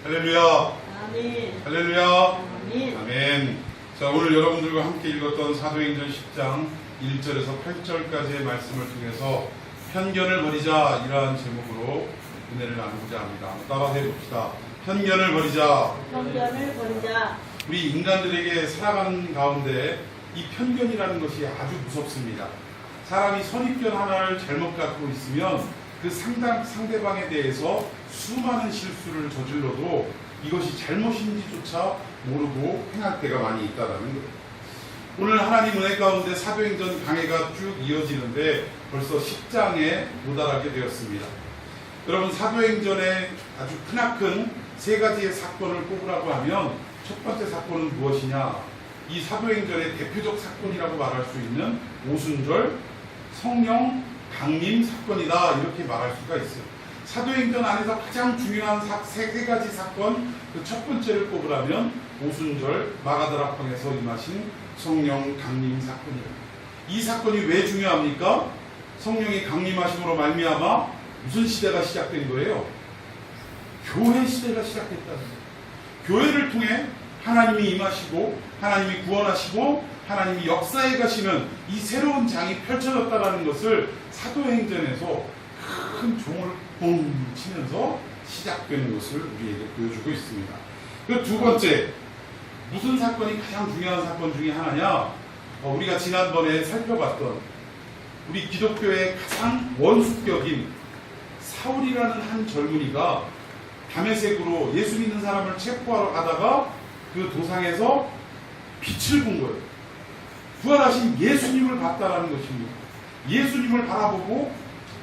할렐루야. 아멘. 할렐루야. 아멘. 아멘. 자, 오늘 여러분들과 함께 읽었던 사도행전 10장 1절에서 8절까지의 말씀을 통해서 편견을 버리자, 이러한 제목으로 은혜를 나누고자 합니다. 따라 해봅시다. 편견을 버리자. 편견을 버리자. 우리 인간들에게 살아가는 가운데 이 편견이라는 것이 아주 무섭습니다. 사람이 선입견 하나를 잘못 갖고 있으면 그 상대방에 대해서 수많은 실수를 저질러도 이것이 잘못인지조차 모르고 행할 때가 많이 있다는 거예요. 오늘 하나님 은혜 가운데 사도행전 강해가 쭉 이어지는데 벌써 10장에 도달하게 되었습니다. 여러분, 사도행전에 아주 크나큰 세 가지의 사건을 꼽으라고 하면 첫 번째 사건은 무엇이냐? 이 사도행전의 대표적 사건이라고 말할 수 있는 오순절 성령 강림 사건이다, 이렇게 말할 수가 있어요. 사도행전 안에서 가장 중요한 세 가지 사건, 그 첫 번째를 꼽으라면 오순절 마가다락방에서 임하신 성령 강림 사건이에요. 이 사건이 왜 중요합니까? 성령이 강림하심으로 말미암아 무슨 시대가 시작된 거예요? 교회 시대가 시작됐다는 거예요. 교회를 통해 하나님이 임하시고 하나님이 구원하시고 하나님이 역사에 가시는 이 새로운 장이 펼쳐졌다는 것을 사도행전에서 큰 종을 뻥 치면서 시작되는 것을 우리에게 보여주고 있습니다. 그 두 번째, 무슨 사건이 가장 중요한 사건 중에 하나냐? 우리가 지난번에 살펴봤던 우리 기독교의 가장 원수격인 사울이라는 한 젊은이가 다메섹으로 예수 믿는 사람을 체포하러 가다가 그 도상에서 빛을 본 거예요. 부활하신 예수님을 봤다라는 것입니다. 예수님을 바라보고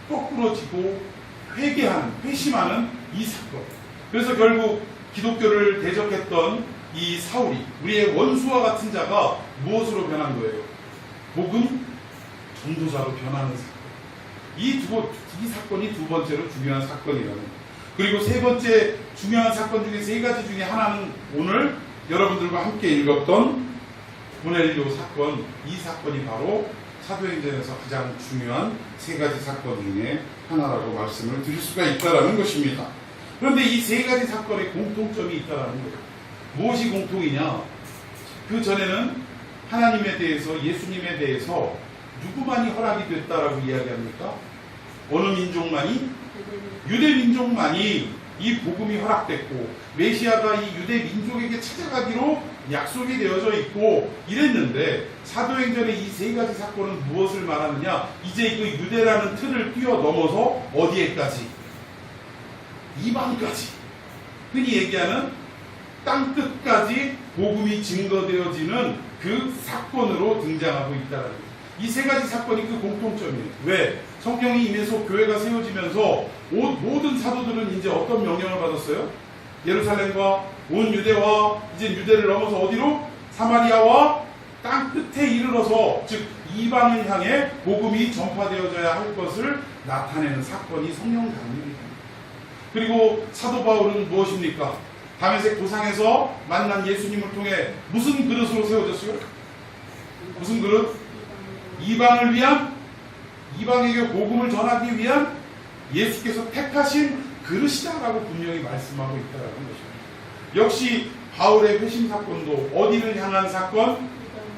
거꾸러지고 회개하는, 회심하는 이 사건. 그래서 결국 기독교를 대적했던 이 사울이, 우리의 원수와 같은 자가 무엇으로 변한 거예요? 복음 전도자로 변하는 사건. 이 사건이 두 번째로 중요한 사건이라는 거예요. 그리고 세 번째 중요한 사건 중에 세 가지 중에 하나는 오늘 여러분들과 함께 읽었던 고넬료 사건. 이 사건이 바로 사도행전에서 가장 중요한 세 가지 사건 중에 하나라고 말씀을 드릴 수가 있다는 것입니다. 그런데 이 세 가지 사건에 공통점이 있다는 거예요. 무엇이 공통이냐? 그 전에는 하나님에 대해서, 예수님에 대해서 누구만이 허락이 됐다라고 이야기합니까? 어느 민족만이? 유대 민족만이 이 복음이 허락됐고 메시아가 이 유대 민족에게 찾아가기로 약속이 되어져 있고 이랬는데, 사도행전의 이 세 가지 사건은 무엇을 말하느냐? 이제 그 유대라는 틀을 뛰어넘어서 어디에까지? 이방까지, 흔히 얘기하는 땅끝까지 복음이 증거되어지는 그 사건으로 등장하고 있다는 거예요. 이 세 가지 사건이 그 공통점이에요. 왜? 성경이 임해서 교회가 세워지면서 모든 사도들은 이제 어떤 명령을 받았어요? 예루살렘과 온 유대와 이제 유대를 넘어서 어디로? 사마리아와 땅 끝에 이르러서, 즉 이방을 향해 복음이 전파되어져야 할 것을 나타내는 사건이 성령 강림입니다. 그리고 사도 바울은 무엇입니까? 다메섹 도상에서 만난 예수님을 통해 무슨 그릇으로 세워졌어요? 무슨 그릇? 이방을 위한, 이방에게 복음을 전하기 위한 예수께서 택하신 그릇이다라고 분명히 말씀하고 있다는 것입니다. 역시 바울의 회심 사건도 어디를 향한 사건?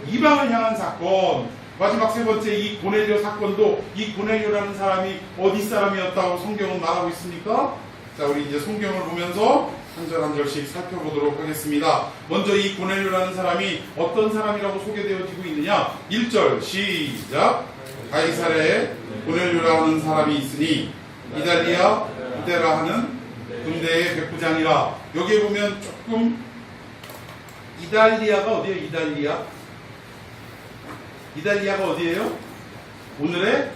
이방을 향한 사건. 마지막 세 번째, 이 고넬료 사건도 이 고넬료라는 사람이 어디 사람이었다고 성경은 말하고 있습니까? 자, 우리 이제 성경을 보면서 한 절 한 절씩 살펴보도록 하겠습니다. 먼저 이 고넬료라는 사람이 어떤 사람이라고 소개되어지고 있느냐? 1절 시작. 가이사랴에 고넬료라는 사람이 있으니 이달리아 유대라 하는 군대의 백부장이라. 여기에 보면 조금, 이달리아가 어디예요? 이달리아가 어디예요? 오늘의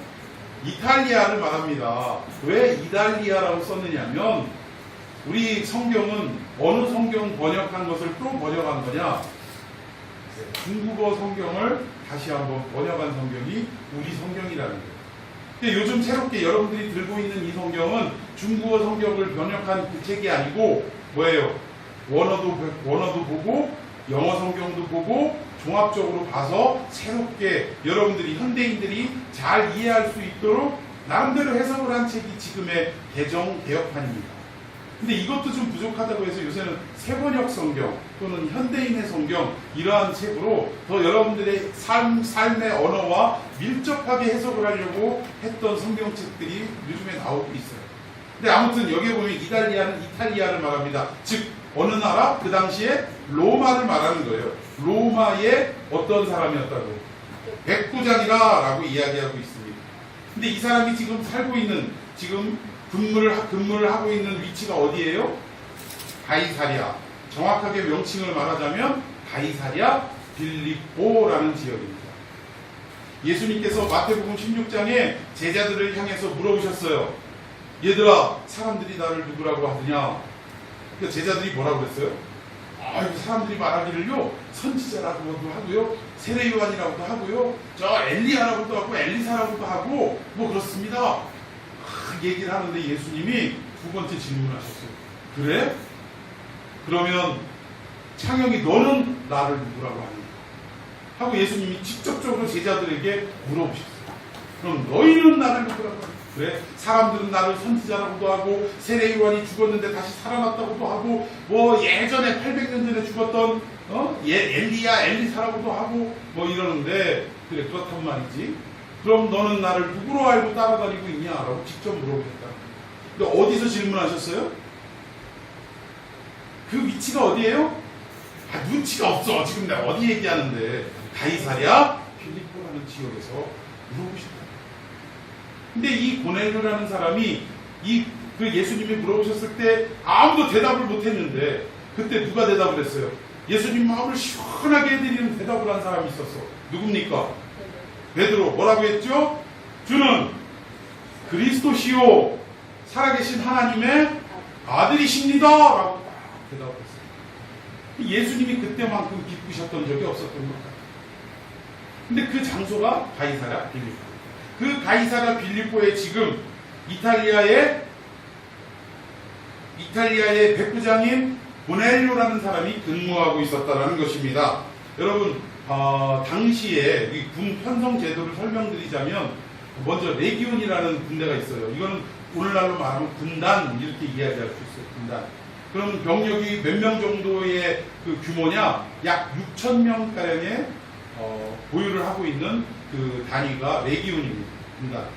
이탈리아를 말합니다. 왜 이달리아라고 썼느냐면, 우리 성경은 어느 성경 번역한 것을 또 번역한 거냐? 중국어 성경을 다시 한번 번역한 성경이 우리 성경이라는 거예요. 근데 요즘 새롭게 여러분들이 들고 있는 이 성경은 중국어 성경을 번역한 그 책이 아니고 뭐예요? 원어도 보고 영어 성경도 보고 종합적으로 봐서 새롭게 여러분들이, 현대인들이 잘 이해할 수 있도록 나름대로 해석을 한 책이 지금의 개정 개혁판입니다. 근데 이것도 좀 부족하다고 해서 요새는 세번역 성경 또는 현대인의 성경 이러한 책으로 더 여러분들의 삶의 언어와 밀접하게 해석을 하려고 했던 성경책들이 요즘에 나오고 있어요. 근데 아무튼 여기에 보면 이탈리아는 이탈리아를 말합니다. 즉 어느 나라? 그 당시에 로마를 말하는 거예요. 로마의 어떤 사람이었다고? 백부장이라고 이야기하고 있습니다. 근데 이 사람이 지금 살고 있는 지금 근무를 하고 있는 위치가 어디예요? 가이사랴. 정확하게 명칭을 말하자면 가이사랴 빌립보라는 지역입니다. 예수님께서 마태복음 16장에 제자들을 향해서 물어보셨어요. 얘들아, 사람들이 나를 누구라고 하느냐? 그러니까 제자들이 뭐라고 그랬어요? 사람들이 말하기를요, 선지자라고도 하고요, 세례 요한이라고도 하고요, 저 엘리야라고도 하고 엘리사라고도 하고 뭐 그렇습니다. 얘기를 하는데 예수님이 두 번째 질문하셨어요. 그래? 그러면 창영이 너는 나를 누구라고 하니? 하고 예수님이 직접적으로 제자들에게 물어보셨어요. 그럼 너희는 나를 누구라고 하니? 그래? 사람들은 나를 선지자라고도 하고 세례 요한이 죽었는데 다시 살아났다고도 하고 뭐 예전에 800년 전에 죽었던 엘리야 엘리사라고도 하고 뭐 이러는데 그래 그렇단 말이지. 그럼 너는 나를 누구로 알고 따라다니고 있냐라고 직접 물어보겠다. 근데 어디서 질문하셨어요? 그 위치가 어디예요? 눈치가 없어. 지금 내가 어디 얘기하는데 가이사랴 빌립보라는 지역에서 물어보셨다. 근데 이 고넬료라는 사람이 그 예수님이 물어보셨을 때 아무도 대답을 못했는데 그때 누가 대답을 했어요? 예수님 마음을 시원하게 해드리는 대답을 한 사람이 있었어. 누굽니까? 베드로. 뭐라고 했죠? 주는 그리스도시요 살아계신 하나님의 아들이십니다 라고 딱 대답을 했어요. 예수님이 그때만큼 기쁘셨던 적이 없었던 것 같아요. 근데 그 장소가 가이사랴 빌립보. 그 가이사랴 빌립보에 지금 이탈리아의 백부장인 고넬료라는 사람이 근무하고 있었다는 것입니다. 여러분 당시에 이 군 편성 제도를 설명드리자면 먼저 레기온이라는 군대가 있어요. 이거는 오늘날로 말하면 군단 이렇게 이야기할 수 있어요. 군단. 그럼 병력이 몇 명 정도의 그 규모냐? 약 6,000명 가량의 보유를 하고 있는 그 단위가 레기온입니다. 군단.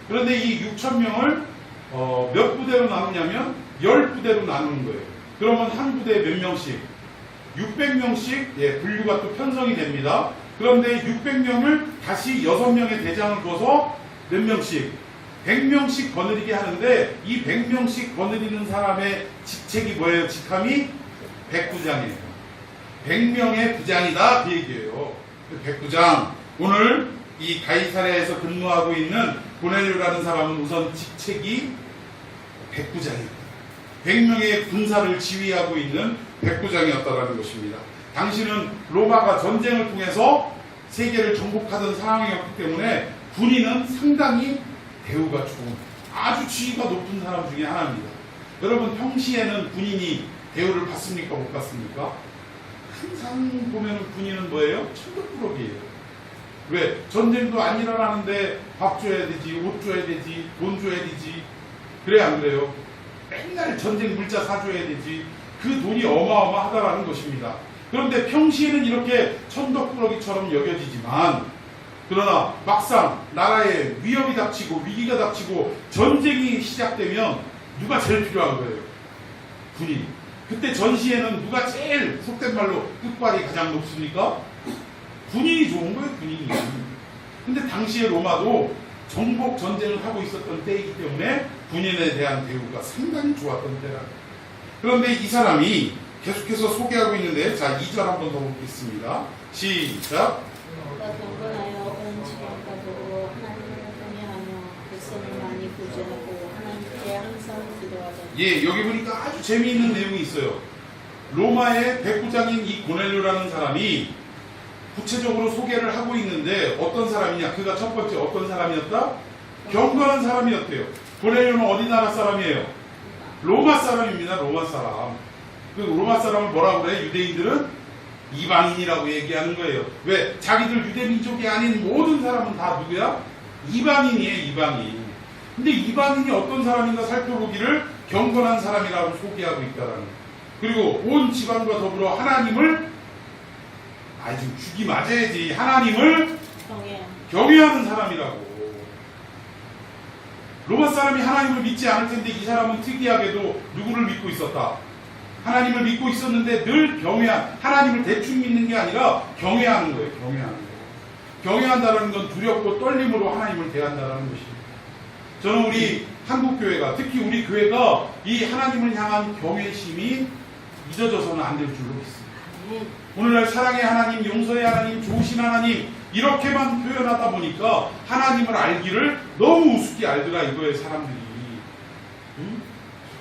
그런데 이 6,000명을 몇 부대로 나누냐면 10부대로 나누는 거예요. 그러면 한 부대에 몇 명씩? 600명씩 분류가 또 편성이 됩니다. 그런데 600명을 다시 6명의 대장을 둬서 몇 명씩? 100명씩 거느리게 하는데 이 100명씩 거느리는 사람의 직책이 뭐예요? 직함이 백부장이에요. 100명의 부장이다 그 얘기예요. 백부장. 오늘 이 가이사랴에서 근무하고 있는 고넬료라는 사람은 우선 직책이 백부장이에요. 100명의 군사를 지휘하고 있는 백부장이었다는 것입니다. 당시는 로마가 전쟁을 통해서 세계를 정복하던 상황이었기 때문에 군인은 상당히 대우가 좋은 아주 지위가 높은 사람 중에 하나입니다. 여러분 평시에는 군인이 대우를 받습니까? 못 받습니까? 항상 보면 군인은 뭐예요? 천덕꾸러기예요. 왜? 전쟁도 안 일어나는데 밥 줘야 되지, 옷 줘야 되지, 돈 줘야 되지. 그래 안 그래요? 맨날 전쟁 물자 사줘야 되지. 그 돈이 어마어마하다라는 것입니다. 그런데 평시에는 이렇게 천덕꾸러기처럼 여겨지지만 그러나 막상 나라에 위협이 닥치고 위기가 닥치고 전쟁이 시작되면 누가 제일 필요한 거예요? 군인. 그때 전시에는 누가 제일 속된 말로 끝발이 가장 높습니까? 군인이 좋은 거예요. 군인이. 근데 당시에 로마도 정복 전쟁을 하고 있었던 때이기 때문에 군인에 대한 대우가 상당히 좋았던 때라. 그런데 이 사람이 계속해서 소개하고 있는데 자 2절 한번 더 보겠습니다. 시작. 경건하여 온 지경가도 하나님을 경외하며 백성을 많이 구제하고 하나님께 항상 기도하자. 예, 여기 보니까 아주 재미있는 내용이 있어요. 로마의 백부장인 이 고넬료라는 사람이 구체적으로 소개를 하고 있는데 어떤 사람이냐? 그가 첫 번째 어떤 사람이었다? 경건한 사람이었대요. 고넬료는 어디 나라 사람이에요? 로마 사람입니다. 로마 사람. 그 로마 사람을 뭐라고 그래? 유대인들은 이방인이라고 얘기하는 거예요. 왜? 자기들 유대민족이 아닌 모든 사람은 다 누구야? 이방인이에요. 이방인. 근데 이방인이 어떤 사람인가 살펴보기를 경건한 사람이라고 소개하고 있다라는 거예요. 그리고 온 집안과 더불어 하나님을 아주 죽이 맞아야지 하나님을 경외하는 사람이라고. 로마 사람이 하나님을 믿지 않을 텐데 이 사람은 특이하게도 누구를 믿고 있었다? 하나님을 믿고 있었는데 늘 하나님을 대충 믿는 게 아니라 경외하는 거예요. 경외하는 거예요. 경외한다는 건 두렵고 떨림으로 하나님을 대한다는 것입니다. 저는 우리 한국교회가, 특히 우리 교회가 이 하나님을 향한 경외심이 잊어져서는 안 될 줄로 믿습니다. 오늘날 사랑의 하나님, 용서의 하나님, 좋으신 하나님 이렇게만 표현하다 보니까 하나님을 알기를 너무 우습게 알더라 이거예요, 사람들이.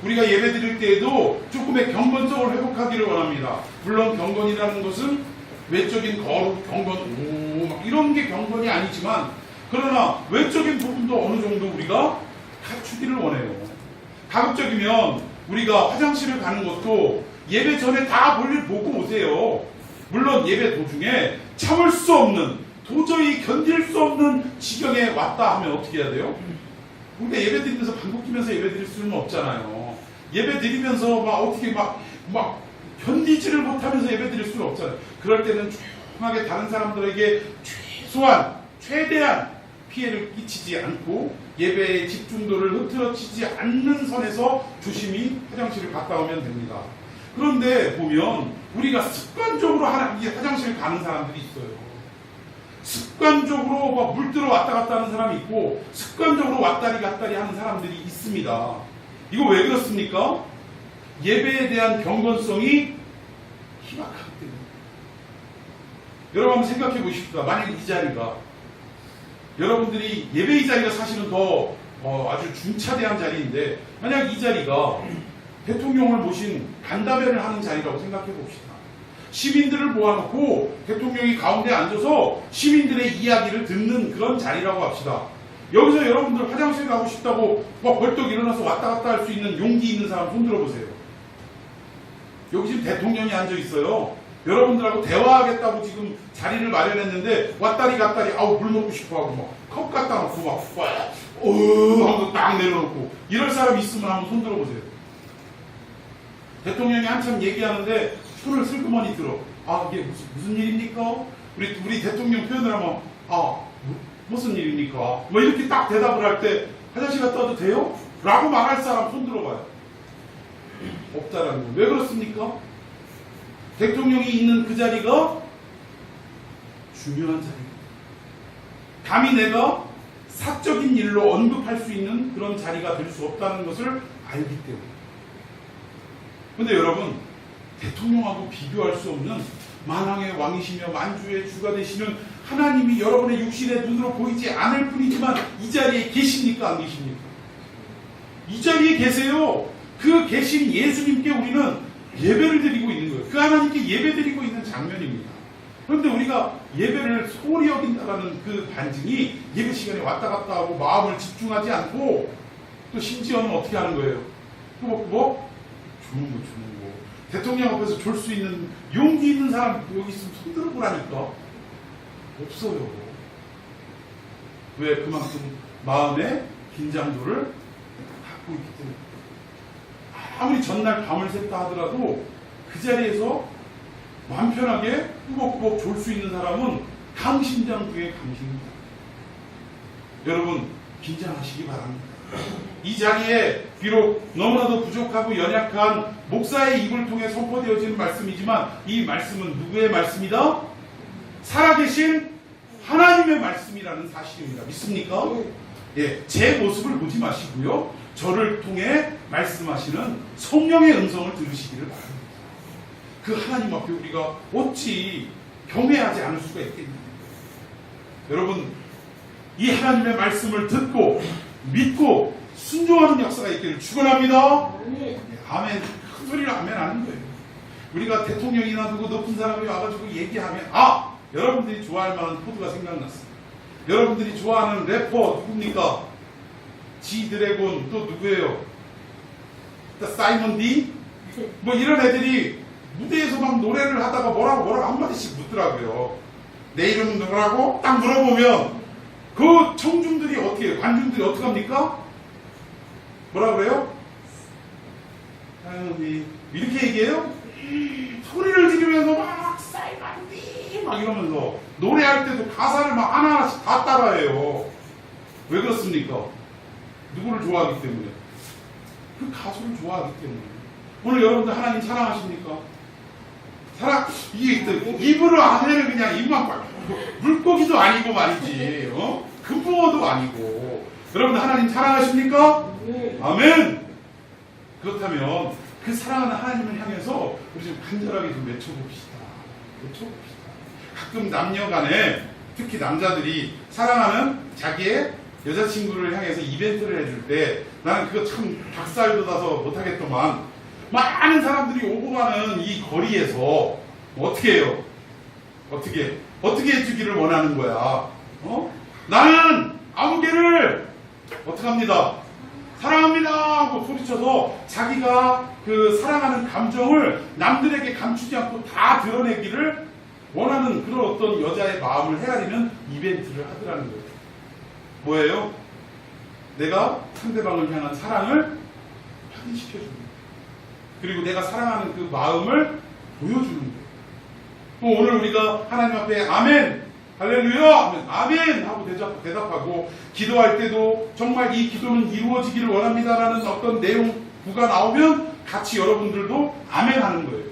우리가 예배 드릴 때에도 조금의 경건성을 회복하기를 원합니다. 물론 경건이라는 것은 외적인 거룩, 경건, 막 이런 게 경건이 아니지만 그러나 외적인 부분도 어느 정도 우리가 갖추기를 원해요. 가급적이면 우리가 화장실을 가는 것도 예배 전에 다 볼일 보고 오세요. 물론 예배 도중에 참을 수 없는, 도저히 견딜 수 없는 지경에 왔다 하면 어떻게 해야 돼요? 우리가 예배 드리면서 방귀 끼면서 예배 드릴 수는 없잖아요. 예배 드리면서 막 어떻게 막 견디지를 못하면서 예배 드릴 수는 없잖아요. 그럴 때는 조용하게 다른 사람들에게 최대한 피해를 끼치지 않고 예배의 집중도를 흐트러치지 않는 선에서 조심히 화장실을 갔다 오면 됩니다. 그런데 보면 우리가 습관적으로 화장실 가는 사람들이 있어요. 습관적으로 막 물들어 왔다 갔다 하는 사람이 있고 습관적으로 왔다리 갔다리 하는 사람들이 있습니다. 이거 왜 그렇습니까? 예배에 대한 경건성이 희박하기 때문에. 여러분 한번 생각해 보십시오. 만약 이 자리가 여러분들이 예배 이 자리가 사실은 더 아주 중차대한 자리인데 만약 이 자리가 대통령을 모신 간담회를 하는 자리라고 생각해 봅시다. 시민들을 모아놓고 대통령이 가운데 앉아서 시민들의 이야기를 듣는 그런 자리라고 합시다. 여기서 여러분들 화장실 가고 싶다고 막 벌떡 일어나서 왔다 갔다 할 수 있는 용기 있는 사람 손 들어보세요. 여기 지금 대통령이 앉아 있어요. 여러분들하고 대화하겠다고 지금 자리를 마련했는데 왔다리 갔다리 물 먹고 싶어 하고 막 컵 갖다 놓고 막 하고 딱 내려놓고 이럴 사람 있으면 한번 손 들어보세요. 대통령이 한참 얘기하는데 손을 슬그머니 들어. 이게 무슨 일입니까? 우리 대통령 표현을 하면 무슨 일입니까? 뭐 이렇게 딱 대답을 할 때 화장실 갔다 와도 돼요? 라고 말할 사람 손 들어봐요. 없다라는 거. 왜 그렇습니까? 대통령이 있는 그 자리가 중요한 자리입니다. 감히 내가 사적인 일로 언급할 수 있는 그런 자리가 될 수 없다는 것을 알기 때문에. 근데 여러분, 대통령하고 비교할 수 없는 만왕의 왕이시며 만주의 주가 되시는 하나님이 여러분의 육신의 눈으로 보이지 않을 뿐이지만 이 자리에 계십니까? 안 계십니까? 이 자리에 계세요. 그 계신 예수님께 우리는 예배를 드리고 있는 거예요. 그 하나님께 예배 드리고 있는 장면입니다. 그런데 우리가 예배를 소홀히 여긴다는 그 반증이 예배 시간에 왔다 갔다 하고 마음을 집중하지 않고 또 심지어는 어떻게 하는 거예요? 또 주는 거. 대통령 앞에서 졸 수 있는 용기 있는 사람 여기 있으면 손 들어보라니까. 없어요. 왜? 그만큼 마음의 긴장도를 갖고 있기 때문에. 아무리 전날 밤을 샜다 하더라도 그 자리에서 마음 편하게 꾸벅꾸벅 졸 수 있는 사람은 강심장 중에 강심장. 여러분 긴장하시기 바랍니다. 이 자리에 비록 너무나도 부족하고 연약한 목사의 입을 통해 선포되어지는 말씀이지만 이 말씀은 누구의 말씀이다? 살아계신 하나님의 말씀이라는 사실입니다. 믿습니까? 예, 제 모습을 보지 마시고요. 저를 통해 말씀하시는 성령의 음성을 들으시기를 바랍니다. 그 하나님 앞에 우리가 어찌 경외하지 않을 수가 있겠습니까? 여러분, 이 하나님의 말씀을 듣고 믿고 순종하는 역사가 있기를 축원합니다. 아멘. 큰 소리로 아멘 하는 거예요. 우리가 대통령이나 누구 높은 사람이 와가지고 얘기하면 여러분들이 좋아할 만한 코드가 생각났어요. 여러분들이 좋아하는 래퍼 누굽니까? 지드래곤 또 누구예요? 사이먼 D? 뭐 이런 애들이 무대에서 막 노래를 하다가 뭐라고 한마디씩 묻더라고요. 내 이름은 누구라고? 딱 물어보면 그 청중들이 어떻게 해요? 관중들이 어떻게 합니까? 뭐라 그래요? 하나님 이렇게 얘기해요? 소리를 지르면서 막 사이반디 막 이러면서 노래할 때도 가사를 막 하나하나씩 다 따라해요. 왜 그렇습니까? 누구를 좋아하기 때문에. 그 가수를 좋아하기 때문에. 오늘 여러분들 하나님 사랑하십니까? 이게 입으로 아멘을 그냥 입만 꽉 물고기도 아니고 말이지, 금붕어도 아니고. 여러분들 하나님 사랑하십니까? 아멘. 그렇다면 그 사랑하는 하나님을 향해서 우리 좀 간절하게 좀 외쳐봅시다. 가끔 남녀간에 특히 남자들이 사랑하는 자기의 여자친구를 향해서 이벤트를 해줄 때 나는 그거 참 닭살 돋아서 못하겠더만 많은 사람들이 오고 가는 이 거리에서 어떻게 해요? 어떻게 해주기를 원하는 거야? 나는 아무개를 어떻게 합니다? 사랑합니다 하고 소리쳐서 자기가 그 사랑하는 감정을 남들에게 감추지 않고 다 드러내기를 원하는 그런 어떤 여자의 마음을 헤아리는 이벤트를 하더라는 거예요. 뭐예요? 내가 상대방을 향한 사랑을 확인시켜주는 거예요. 그리고 내가 사랑하는 그 마음을 보여주는 거예요. 또 오늘 우리가 하나님 앞에 아멘, 할렐루야 하면 아멘 하고 대답하고 기도할 때도 정말 이 기도는 이루어지기를 원합니다라는 어떤 내용구가 나오면 같이 여러분들도 아멘 하는 거예요.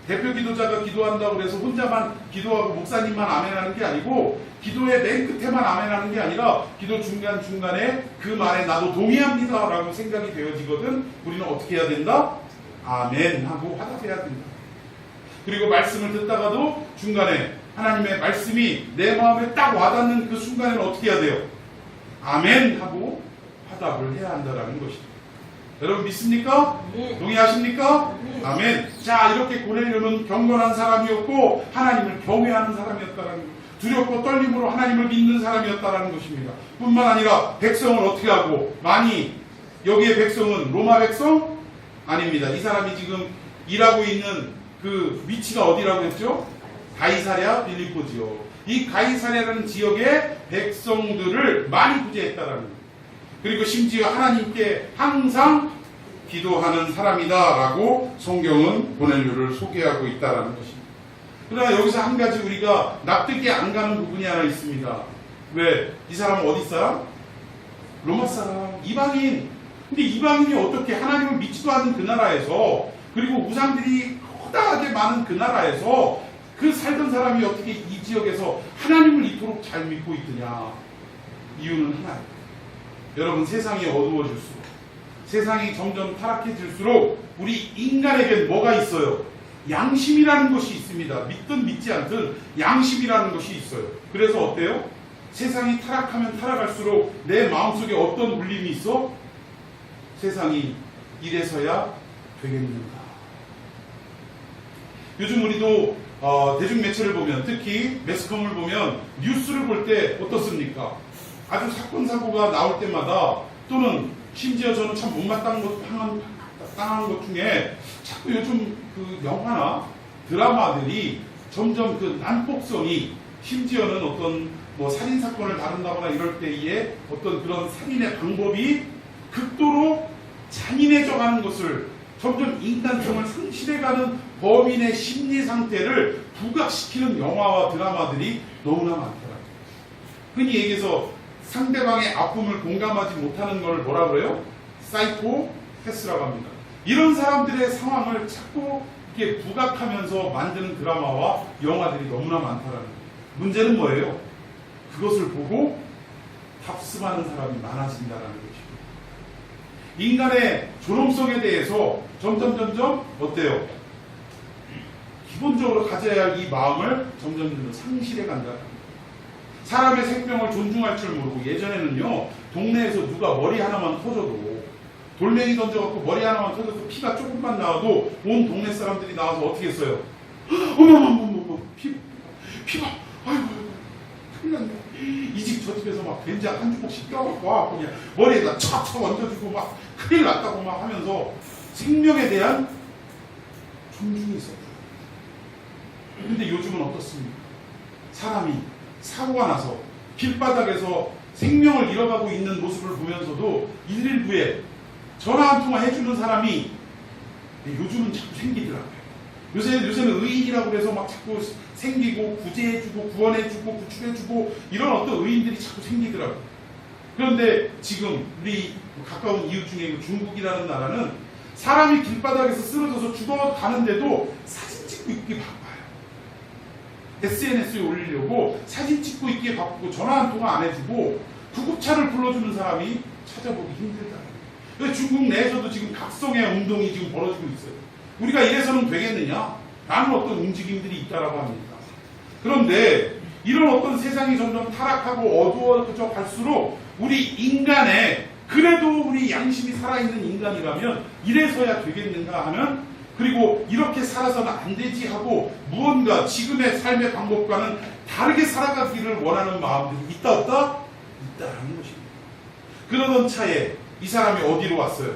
대표 기도자가 기도한다고 해서 혼자만 기도하고 목사님만 아멘하는 게 아니고 기도의 맨 끝에만 아멘하는 게 아니라 기도 중간중간에 그 말에 나도 동의합니다 라고 생각이 되어지거든. 우리는 어떻게 해야 된다? 아멘 하고 화답해야 된다. 그리고 말씀을 듣다가도 중간에 하나님의 말씀이 내 마음에 딱 와닿는 그 순간에는 어떻게 해야 돼요? 아멘 하고 화답을 해야 한다는 것이죠. 여러분 믿습니까? 동의하십니까? 아멘. 자, 이렇게 고넬료는 경건한 사람이었고 하나님을 경외하는 사람이었다는 것, 두렵고 떨림으로 하나님을 믿는 사람이었다는 것입니다. 뿐만 아니라 백성을 어떻게 하고 많이, 여기에 백성은 로마 백성? 아닙니다. 이 사람이 지금 일하고 있는 그 위치가 어디라고 했죠? 가이사랴 빌립보지요. 이 가이사랴라는 지역의 백성들을 많이 구제했다라는 거예요. 그리고 심지어 하나님께 항상 기도하는 사람이다라고 성경은 고넬료를 소개하고 있다라는 것입니다. 그러나 여기서 한 가지 우리가 납득이 안 가는 부분이 하나 있습니다. 왜? 이 사람은 어디 사람? 로마 사람, 이방인. 근데 이방인이 어떻게 하나님을 믿지도 않는 그 나라에서, 그리고 우상들이 커다랗게 많은 그 나라에서 그 살던 사람이 어떻게 이 지역에서 하나님을 이토록 잘 믿고 있더냐? 이유는 하나예요. 여러분, 세상이 어두워질수록, 세상이 점점 타락해질수록 우리 인간에겐 뭐가 있어요? 양심이라는 것이 있습니다. 믿든 믿지 않든 양심이라는 것이 있어요. 그래서 어때요? 세상이 타락하면 타락할수록 내 마음속에 어떤 울림이 있어? 세상이 이래서야 되겠는가. 요즘 우리도 대중매체를 보면, 특히 매스컴을 보면, 뉴스를 볼 때 어떻습니까? 아주 사건 사고가 나올 때마다, 또는 심지어 저는 참 못마땅한 것 중에 자꾸 요즘 그 영화나 드라마들이 점점 그 난폭성이, 심지어는 어떤 뭐 살인 사건을 다룬다거나 이럴 때의 어떤 그런 살인의 방법이 극도로 잔인해져 가는 것을, 점점 인간성을 상실해가는 범인의 심리 상태를 부각시키는 영화와 드라마들이 너무나 많더라고요. 흔히 얘기해서 상대방의 아픔을 공감하지 못하는 걸 뭐라 그래요? 사이코패스라고 합니다. 이런 사람들의 상황을 자꾸 이렇게 부각하면서 만드는 드라마와 영화들이 너무나 많다라는 거예요. 문제는 뭐예요? 그것을 보고 답습하는 사람이 많아진다는 것입니다. 인간의 존엄성에 대해서 점점 어때요? 기본적으로 가져야 할 이 마음을 점점 상실해 간다. 사람의 생명을 존중할 줄 모르고, 예전에는요, 동네에서 누가 머리 하나만 터져도, 돌멩이 던져갖고 머리 하나만 터져서 피가 조금만 나와도 온 동네 사람들이 나와서 어떻게 했어요? 어머머머머, 피가, 아이고, 큰일 났네. 이 집 저 집에서 막 된장 한 주먹씩 껴갖고 와, 그냥 머리에다 촥촥 얹어주고 막 큰일 났다고 막 하면서 생명에 대한 존중이 있었어요. 근데 요즘은 어떻습니까? 사람이 사고가 나서 길바닥에서 생명을 잃어가고 있는 모습을 보면서도 119에 전화 한 통화 해주는 사람이 요즘은 자꾸 생기더라고요. 요새는 의인이라고 해서 막 자꾸 생기고 구제해주고 구원해주고 구출해주고 이런 어떤 의인들이 자꾸 생기더라고요. 그런데 지금 우리 가까운 이웃 중에 중국이라는 나라는 사람이 길바닥에서 쓰러져서 죽어가는데도 사진 찍고 있기 바빠요. SNS에 올리려고 사진 찍고 있기에 바쁘고 전화 한 통화 안 해주고 구급차를 불러주는 사람이 찾아보기 힘들다. 중국 내에서도 지금 각성의 운동이 지금 벌어지고 있어요. 우리가 이래서는 되겠느냐? 라는 어떤 움직임들이 있다라고 합니다. 그런데 이런 어떤 세상이 점점 타락하고 어두워져 갈수록 우리 인간의 그래도 우리 양심이 살아있는 인간이라면 이래서야 되겠는가 하는, 그리고 이렇게 살아서는 안 되지 하고 무언가 지금의 삶의 방법과는 다르게 살아가기를 원하는 마음들이 있다 없다? 있다라는 것입니다. 그러던 차에 이 사람이 어디로 왔어요?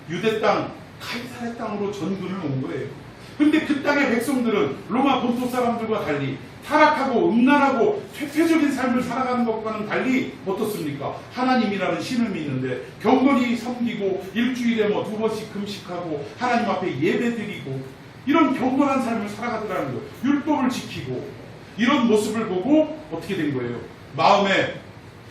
유대 땅 카이사르 땅으로 전군을 온 거예요. 근데 그 땅의 백성들은 로마 본토 사람들과 달리 타락하고 음란하고 퇴폐적인 삶을 살아가는 것과는 달리 어떻습니까? 하나님이라는 신을 믿는데 경건히 섬기고 일주일에 2번씩 금식하고 하나님 앞에 예배드리고 이런 경건한 삶을 살아가더라는 거예요. 율법을 지키고 이런 모습을 보고 어떻게 된 거예요? 마음에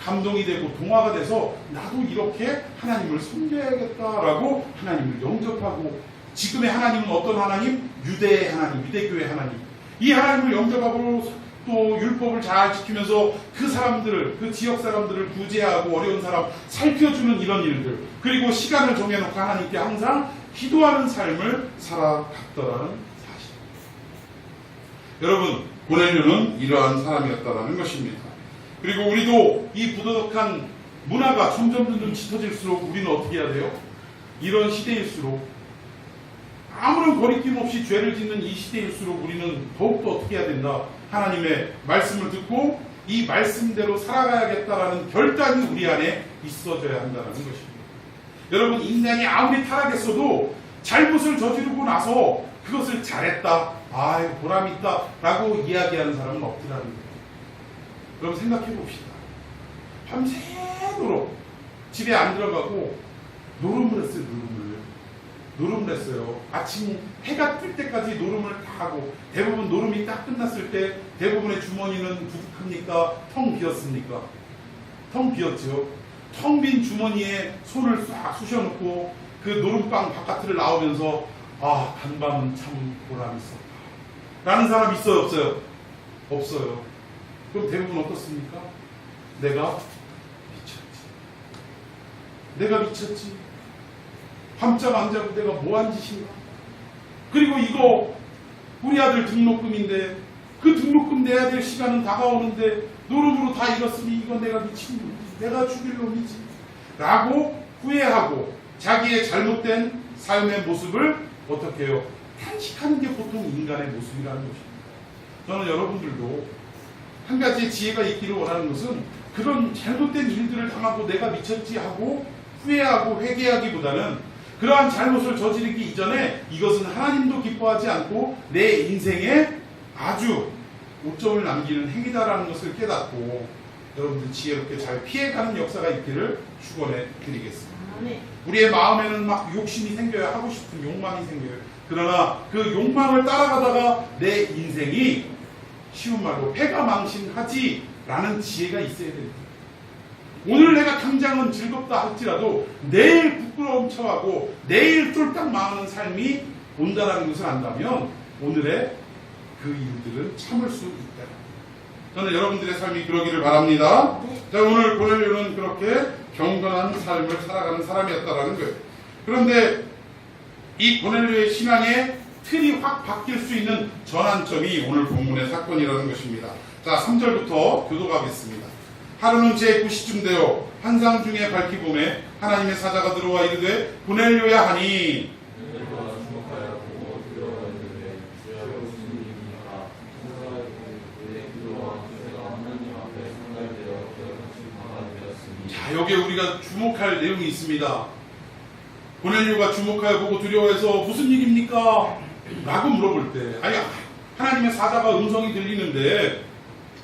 감동이 되고 동화가 돼서 나도 이렇게 하나님을 섬겨야겠다라고 하나님을 영접하고, 지금의 하나님은 어떤 하나님? 유대의 하나님, 유대교의 하나님. 이 하나님을 영접하고 또 율법을 잘 지키면서 그 사람들을, 그 지역 사람들을 구제하고 어려운 사람 살펴주는 이런 일들, 그리고 시간을 정해놓고 하나님께 항상 기도하는 삶을 살아갔더라는 사실. 여러분, 고넬료는 이러한 사람이었다라는 것입니다. 그리고 우리도 이 부도덕한 문화가 점점 짙어질수록 우리는 어떻게 해야 돼요? 이런 시대일수록, 아무런 거리낌 없이 죄를 짓는 이 시대일수록 우리는 더욱더 어떻게 해야 된다? 하나님의 말씀을 듣고 이 말씀대로 살아가야겠다라는 결단이 우리 안에 있어져야 한다는 것입니다. 여러분, 인간이 아무리 타락했어도 잘못을 저지르고 나서 그것을 잘했다, 보람있다 라고 이야기하는 사람은 없더라는 거예요. 여러분, 생각해 봅시다. 밤새도록 집에 안 들어가고 노름을 했어요. 노름을 했어요. 아침 해가 뜰 때까지 노름을 다 하고, 대부분 노름이 딱 끝났을 때 대부분의 주머니는 두둑합니까? 텅 비었습니까? 텅 비었죠. 텅 빈 주머니에 손을 싹 쑤셔놓고 그 노름방 바깥을 나오면서 간밤은 참 보람이 있었다 라는 사람 있어요 없어요? 없어요. 그럼 대부분 어떻습니까? 내가 미쳤지. 밤잠 안 자고 내가 뭐한 짓인가? 그리고 이거 우리 아들 등록금인데 그 등록금 내야 될 시간은 다가오는데 노름으로 다 잃었으니 이건 내가 미친 놈이지, 내가 죽일 놈이지 라고 후회하고 자기의 잘못된 삶의 모습을 어떻게 해요? 탄식하는 게 보통 인간의 모습이라는 것입니다. 저는 여러분들도 한 가지 지혜가 있기를 원하는 것은 그런 잘못된 일들을 당하고 내가 미쳤지 하고 후회하고 회개하기보다는 그러한 잘못을 저지르기 이전에 이것은 하나님도 기뻐하지 않고 내 인생에 아주 오점을 남기는 행위다라는 것을 깨닫고 여러분들 지혜롭게 잘 피해가는 역사가 있기를 축원해 드리겠습니다. 우리의 마음에는 막 욕심이 생겨요. 하고 싶은 욕망이 생겨요. 그러나 그 욕망을 따라가다가 내 인생이 쉬운 말로 패가망신하지 라는 지혜가 있어야 됩니다. 오늘 내가 당장은 즐겁다 할지라도 내일 부끄러움 처하고 내일 쫄딱 망하는 삶이 온다라는 것을 안다면 오늘의 그 일들은 참을 수 있다. 저는 여러분들의 삶이 그러기를 바랍니다. 자, 오늘 고넬료는 그렇게 경건한 삶을 살아가는 사람이었다라는 거예요. 그런데 이 고넬료의 신앙의 틀이 확 바뀔 수 있는 전환점이 오늘 본문의 사건이라는 것입니다. 자, 3절부터 교독하겠습니다. 하루는 제9시쯤 되어 환상 중에 밝히 보매 하나님의 사자가 들어와 이르되 고넬료야 하니, 자, 여기에 우리가 주목할 내용이 있습니다. 고넬료가 주목하여 보고 두려워해서 무슨 일입니까? 라고 물어볼 때, 하나님의 사자가 음성이 들리는데,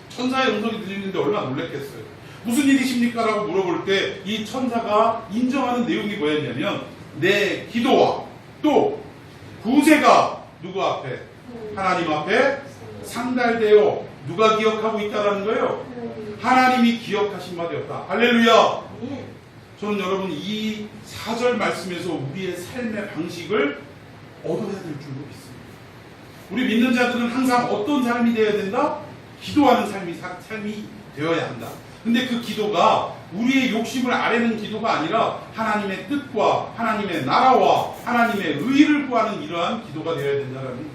천사의 음성이 들리는데 얼마나 놀랬겠어요. 무슨 일이십니까? 라고 물어볼 때 이 천사가 인정하는 내용이 뭐였냐면 내 기도와 또 구제가 누구 앞에? 하나님 앞에 상달되어 누가 기억하고 있다라는 거예요? 하나님이 기억하신 바 되었다. 할렐루야. 저는 여러분 이 4절 말씀에서 우리의 삶의 방식을 얻어야 될 줄로 믿습니다. 우리 믿는 자들은 항상 어떤 삶이 되어야 된다? 기도하는 삶이 되어야 한다. 근데 그 기도가 우리의 욕심을 아뢰는 기도가 아니라 하나님의 뜻과 하나님의 나라와 하나님의 의를 구하는 이러한 기도가 되어야 된다는 거예요.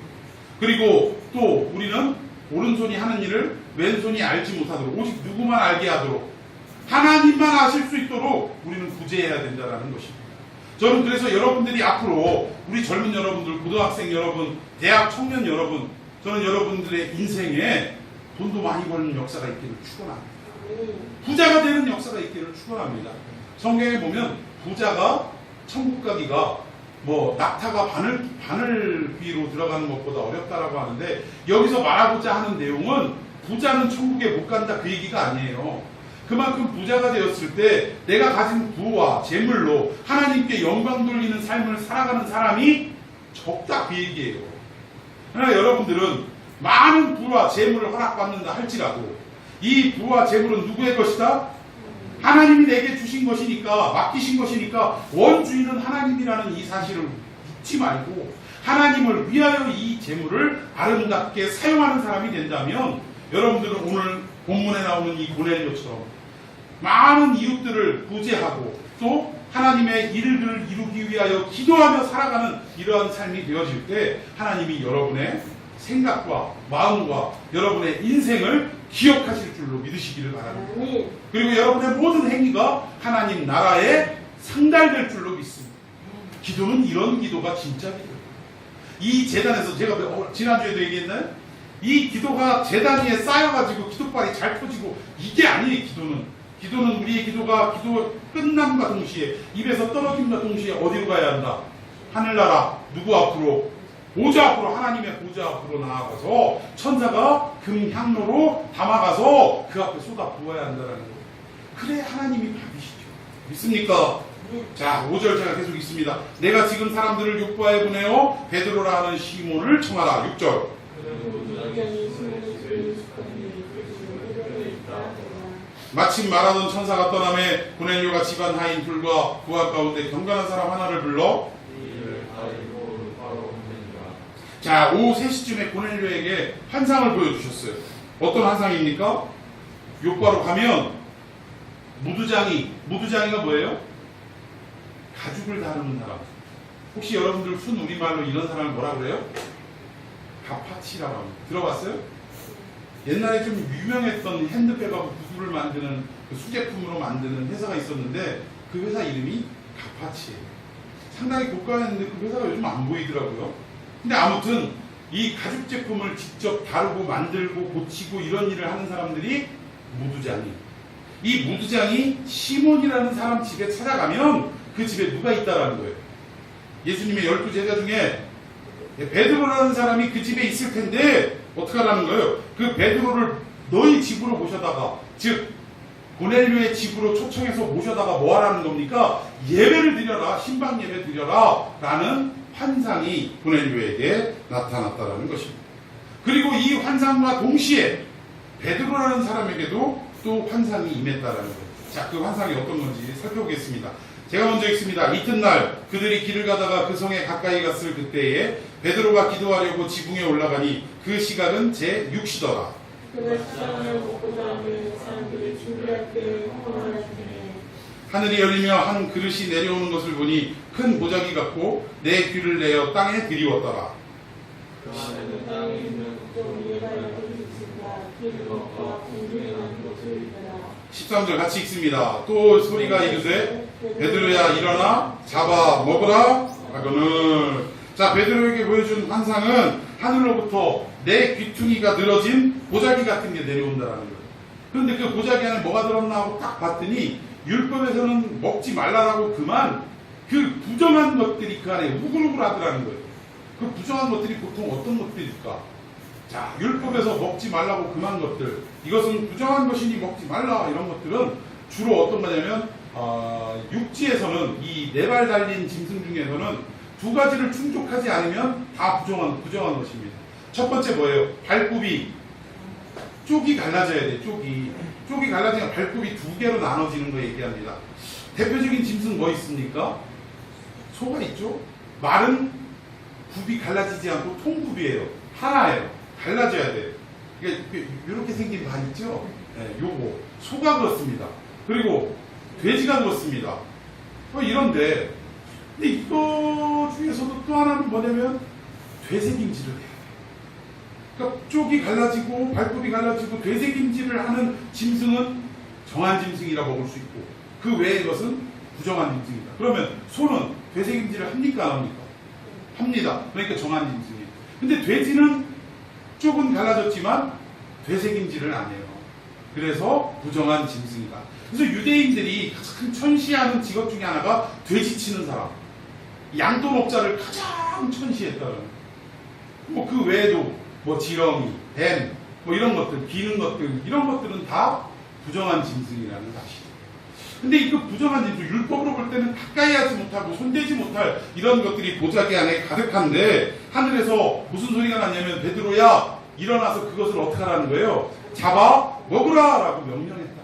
그리고 또 우리는 오른손이 하는 일을 왼손이 알지 못하도록 오직 누구만 알게 하도록 하나님만 아실 수 있도록 우리는 구제해야 된다는 것입니다. 저는 그래서 여러분들이 앞으로 우리 젊은 여러분들, 고등학생 여러분, 대학 청년 여러분, 저는 여러분들의 인생에 돈도 많이 버는 역사가 있기를 축원합니다. 부자가 되는 역사가 있기를 축원합니다. 성경에 보면 부자가 천국 가기가 뭐 낙타가 바늘 위로 들어가는 것보다 어렵다라고 하는데 여기서 말하고자 하는 내용은 부자는 천국에 못 간다 그 얘기가 아니에요. 그만큼 부자가 되었을 때 내가 가진 부와 재물로 하나님께 영광 돌리는 삶을 살아가는 사람이 적다 그 얘기예요. 그러나 여러분들은 많은 부와 재물을 허락받는다 할지라도 이 부와 재물은 누구의 것이다? 하나님이 내게 주신 것이니까 맡기신 것이니까 원주인은 하나님이라는 이 사실을 잊지 말고 하나님을 위하여 이 재물을 아름답게 사용하는 사람이 된다면 여러분들은 오늘 본문에 나오는 이 고넬료처럼 많은 이웃들을 구제하고 또 하나님의 일들을 이루기 위하여 기도하며 살아가는 이러한 삶이 되어질 때 하나님이 여러분의 생각과 마음과 여러분의 인생을 기억하실 줄로 믿으시기를 바랍니다. 그리고 여러분의 모든 행위가 하나님 나라에 상달될 줄로 믿습니다. 기도는 이런 기도가 진짜 기도예요. 이 재단에서 제가 지난주에도 얘기했나요? 이 기도가 재단 위에 쌓여가지고 기도발이 잘 터지고 이게 아니에요. 기도는 우리의 기도가 기도 끝남과 동시에 입에서 떨어짐과 동시에 어디로 가야 한다? 하늘나라 누구 앞으로? 보좌 앞으로 하나님의 보좌 앞으로 나아가서 천사가 금향로로 담아가서 그 앞에 쏟아 부어야 한다는 거. 그래 하나님이 받으시죠. 믿습니까? 자 5절 제가 계속 있습니다. 내가 지금 사람들을 욕바에 보내어 베드로라 하는 시몬을 청하라. 6절 마침 말하던 천사가 떠나매 고넬료가 집안 하인 둘과 부하 가운데 경건한 사람 하나를 불러 자 오후 3시쯤에 고넬료에게 환상을 보여주셨어요. 어떤 환상입니까? 욕바로 가면 무두장이가 뭐예요? 가죽을 다루는 사람. 혹시 여러분들 순 우리말로 이런 사람을 뭐라 그래요? 가파치라고 합니다. 들어봤어요? 옛날에 좀 유명했던 핸드백하고 구두를 만드는 그 수제품으로 만드는 회사가 있었는데 그 회사 이름이 가파치예요. 상당히 고가였는데 그 회사가 요즘 안 보이더라고요. 근데 아무튼 이 가죽 제품을 직접 다루고 만들고 고치고 이런 일을 하는 사람들이 무두장이. 이 무두장이 시몬이라는 사람 집에 찾아가면 그 집에 누가 있다라는 거예요. 예수님의 12제자 중에 베드로라는 사람이 그 집에 있을 텐데 어떻게 하라는 거예요? 그 베드로를 너희 집으로 모셔다가 즉 고넬료의 집으로 초청해서 모셔다가 뭐 하라는 겁니까? 예배를 드려라. 신방 예배 드려라 라는 환상이 고넬료에게 나타났다라는 것입니다. 그리고 이 환상과 동시에 베드로라는 사람에게도 또 환상이 임했다라는 거예요. 자, 그 환상이 어떤 건지 살펴보겠습니다. 제가 먼저 읽습니다. 이튿날 그들이 길을 가다가 그 성에 가까이 갔을 그때에 베드로가 기도하려고 지붕에 올라가니 그 시각은 제6시더라. 하늘이 열리며 한 그릇이 내려오는 것을 보니 큰 보자기 같고 내 귀를 내어 땅에 들이웠더라. 13절 같이 읽습니다. 또 소리가 이르되 베드로야 일어나 잡아 먹으라 하거늘. 자, 베드로에게 보여준 환상은 하늘로부터 내 귀퉁이가 늘어진 보자기 같은 게 내려온다라는 거예요. 그런데 그 보자기 안에 뭐가 들었나 하고 딱 봤더니 율법에서는 먹지 말라라고 그만 그 부정한 것들이 그 안에 우글우글 하더라는 거예요. 그 부정한 것들이 보통 어떤 것들일까? 자, 율법에서 먹지 말라고 금한 것들, 이것은 부정한 것이니 먹지 말라 이런 것들은 주로 어떤 거냐면 육지에서는 이 4발 달린 짐승 중에서는 두 가지를 충족하지 않으면 다 부정한 것입니다. 첫 번째 뭐예요? 발굽이 쪽이 갈라져야 돼. 쪽이 갈라지면 발굽이 두 개로 나눠지는 거 얘기합니다. 대표적인 짐승 뭐 있습니까? 소가 있죠. 말은 굽이 갈라지지 않고 통굽이에요. 하나예요. 갈라져야 돼요. 이렇게 생긴 반 있죠. 네, 요거 소가 그렇습니다. 그리고 돼지가 그렇습니다. 이런데 근데 이거 중에서도 또 하나는 뭐냐면 되새김질을 해요. 그러니까 쪽이 갈라지고 발굽이 갈라지고 되새김질을 하는 짐승은 정한 짐승이라 먹을 수 있고 그 외의 것은 부정한 짐승이다. 그러면 소는 되새김질을 합니까 안 합니까? 합니다. 그러니까 정한 짐승이에요. 근데 돼지는 쪽은 갈라졌지만 되새김질을 안 해요. 그래서 부정한 짐승이다. 그래서 유대인들이 가장 천시하는 직업 중에 하나가 돼지 치는 사람, 양도목자를 가장 천시했다는. 뭐 그 외에도 뭐 지렁이, 뱀, 뭐 이런 것들, 기는 것들, 이런 것들은 다 부정한 짐승이라는 사실. 근데 이 부정한 짐승, 율법으로 볼 때는 가까이 하지 못하고 손대지 못할 이런 것들이 보자기 안에 가득한데 하늘에서 무슨 소리가 났냐면 베드로야 일어나서 그것을 어떻게 하라는 거예요? 잡아 먹으라 라고 명령했다.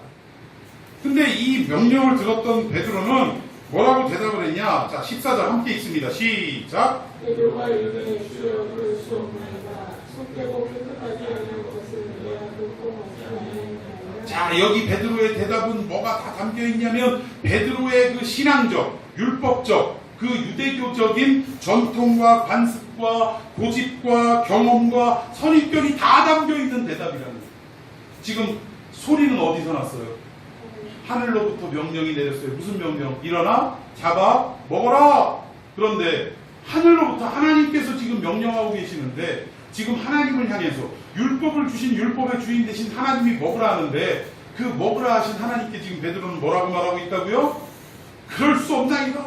근데 이 명령을 들었던 베드로는 뭐라고 대답을 했냐? 자, 14절 함께 읽습니다. 시작. 베드로가 이르되 주여 그럴 수 없나이다. 손대고 깨끗하지 않은 것을 내가 듣고 먹지. 자, 여기 베드로의 대답은 뭐가 다 담겨 있냐면 베드로의 그 신앙적, 율법적, 그 유대교적인 전통과 관습과 고집과 경험과 선입견이 다 담겨 있는 대답이라는 거예요. 지금 소리는 어디서 났어요? 하늘로부터 명령이 내렸어요. 무슨 명령? 일어나 잡아 먹어라. 그런데 하늘로부터 하나님께서 지금 명령하고 계시는데 지금 하나님을 향해서 율법을 주신 율법의 주인 되신 하나님이 먹으라 하는데 그 먹으라 하신 하나님께 지금 베드로는 뭐라고 말하고 있다고요? 그럴 수 없나이다.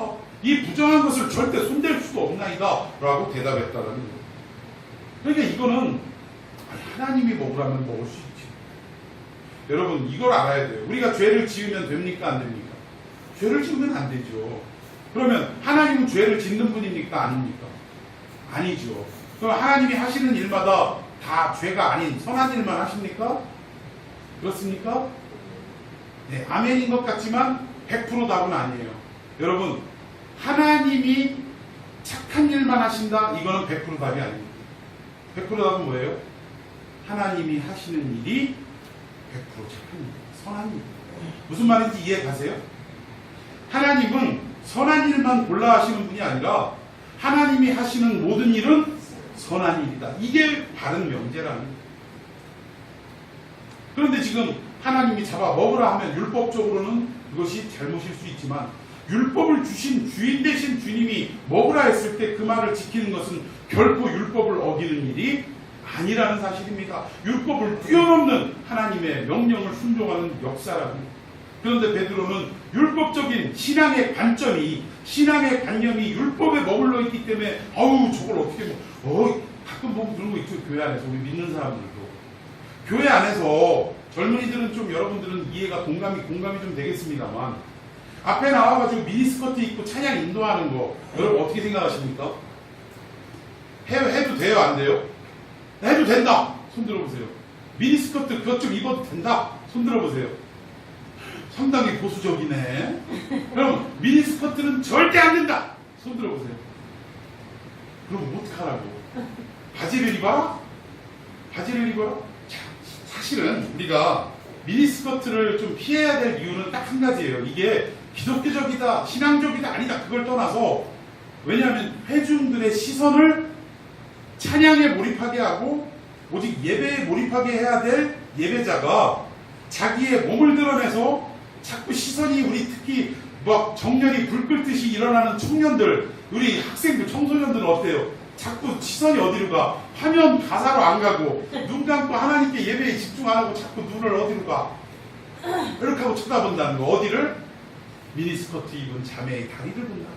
이 부정한 것을 절대 손댈 수도 없나이다 라고 대답했다는 거예요. 그러니까 이거는 하나님이 먹으라면 먹을 수 있지. 여러분 이걸 알아야 돼요. 우리가 죄를 지으면 됩니까 안 됩니까? 죄를 지으면 안 되죠. 그러면 하나님은 죄를 짓는 분입니까 아닙니까? 아니죠. 그럼 하나님이 하시는 일마다 다 죄가 아닌 선한 일만 하십니까? 그렇습니까? 네, 아멘인 것 같지만 100% 답은 아니에요. 여러분 하나님이 착한 일만 하신다? 이거는 100% 답이 아닙니다. 100% 답은 뭐예요? 하나님이 하시는 일이 100% 착한 일, 선한 일. 무슨 말인지 이해 가세요? 하나님은 선한 일만 골라 하시는 분이 아니라 하나님이 하시는 모든 일은 선한 일이다. 이게 바른 명제라는 거예요. 그런데 지금 하나님이 잡아 먹으라 하면 율법적으로는 그것이 잘못일 수 있지만 율법을 주신 주인 되신 주님이 먹으라 했을 때 그 말을 지키는 것은 결코 율법을 어기는 일이 아니라는 사실입니다. 율법을 뛰어넘는 하나님의 명령을 순종하는 역사라고. 그런데 베드로는 율법적인 신앙의 관점이 신앙의 관념이 율법에 머물러 있기 때문에 어우 저걸 어떻게 가끔 보면 그런 거 있죠. 교회 안에서 우리 믿는 사람들도 교회 안에서 젊은이들은 좀 여러분들은 이해가 공감이 좀 되겠습니다만 앞에 나와가지고 미니스커트 입고 찬양 인도하는 거 여러분 어떻게 생각하십니까? 해도 돼요 안 돼요? 해도 된다. 손 들어보세요. 미니스커트 그것 좀 입어도 된다. 손 들어보세요. 상당히 보수적이네. 그럼 미니스커트는 절대 안 된다. 손 들어보세요. 그럼 어떡하라고? 바지를 입어라? 바지를 입어라? 자, 사실은 우리가 미니스커트를 좀 피해야 될 이유는 딱 한 가지예요. 이게 기독교적이다, 신앙적이다, 아니다. 그걸 떠나서 왜냐하면 회중들의 시선을 찬양에 몰입하게 하고 오직 예배에 몰입하게 해야 될 예배자가 자기의 몸을 드러내서 자꾸 시선이 우리 특히 막 정렬이 불 끓듯이 일어나는 청년들, 우리 학생들, 청소년들은 어때요? 자꾸 시선이 어디로 가? 화면 가사로 안 가고 눈 감고 하나님께 예배에 집중 안 하고 자꾸 눈을 어디로 가? 이렇게 하고 쳐다본다는 거. 어디를? 미니스커트 입은 자매의 다리를 본다.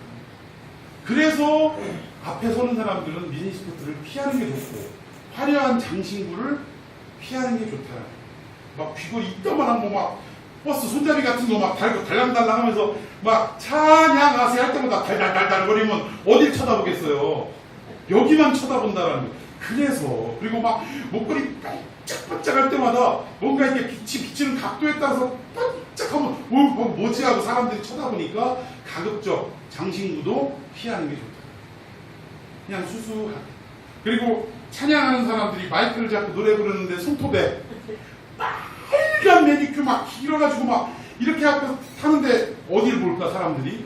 그래서 앞에 서는 사람들은 미니스커트를 피하는 게 좋고 화려한 장신구를 피하는 게 좋다. 막 귀걸이 이따만한 거 막 버스 손잡이 같은 거 막 달고 달랑달랑 하면서 막 찬양하세요 할 때마다 달달달달 거리면 어딜 쳐다보겠어요. 여기만 쳐다본다라는 거예요. 그래서 그리고 막 목걸이 반짝반짝 할 때마다 뭔가 이렇게 빛이 비치는 각도에 따라서 반짝하면 뭐지 하고 사람들이 쳐다보니까 가급적 장신구도 피하는 게 좋다. 그냥 수수하게. 그리고 찬양하는 사람들이 마이크를 잡고 노래 부르는데 손톱에 빨간 매니큐 막 길어가지고 막 이렇게 하고 타는데 어디를 볼까 사람들이?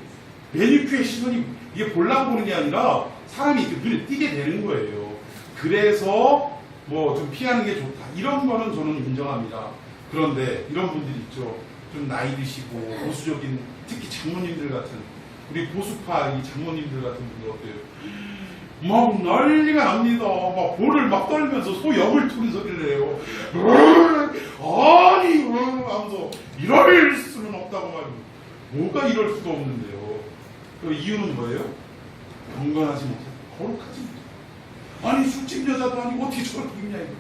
매니큐의 시선이 이게 볼랑 보는 게 아니라 사람이 이렇게 눈에 띄게 되는 거예요. 그래서 뭐 좀 피하는 게 좋다. 이런 거는 저는 인정합니다. 그런데 이런 분들이 있죠. 좀 나이 드시고 보수적인 특히 장모님들 같은 우리 보수파 이 장모님들 같은 분들 어때요? 막 난리가 납니다. 막 볼을 막 떨면서 소염을 투는 소리를 해요. 아니 하면서 이럴 수는 없다고 말이에요. 뭐가 이럴 수도 없는데요. 그 이유는 뭐예요? 경건하지 못해. 거룩하지 못해. 아니 술집 여자도 아니고 어떻게 저렇게 입냐 이거.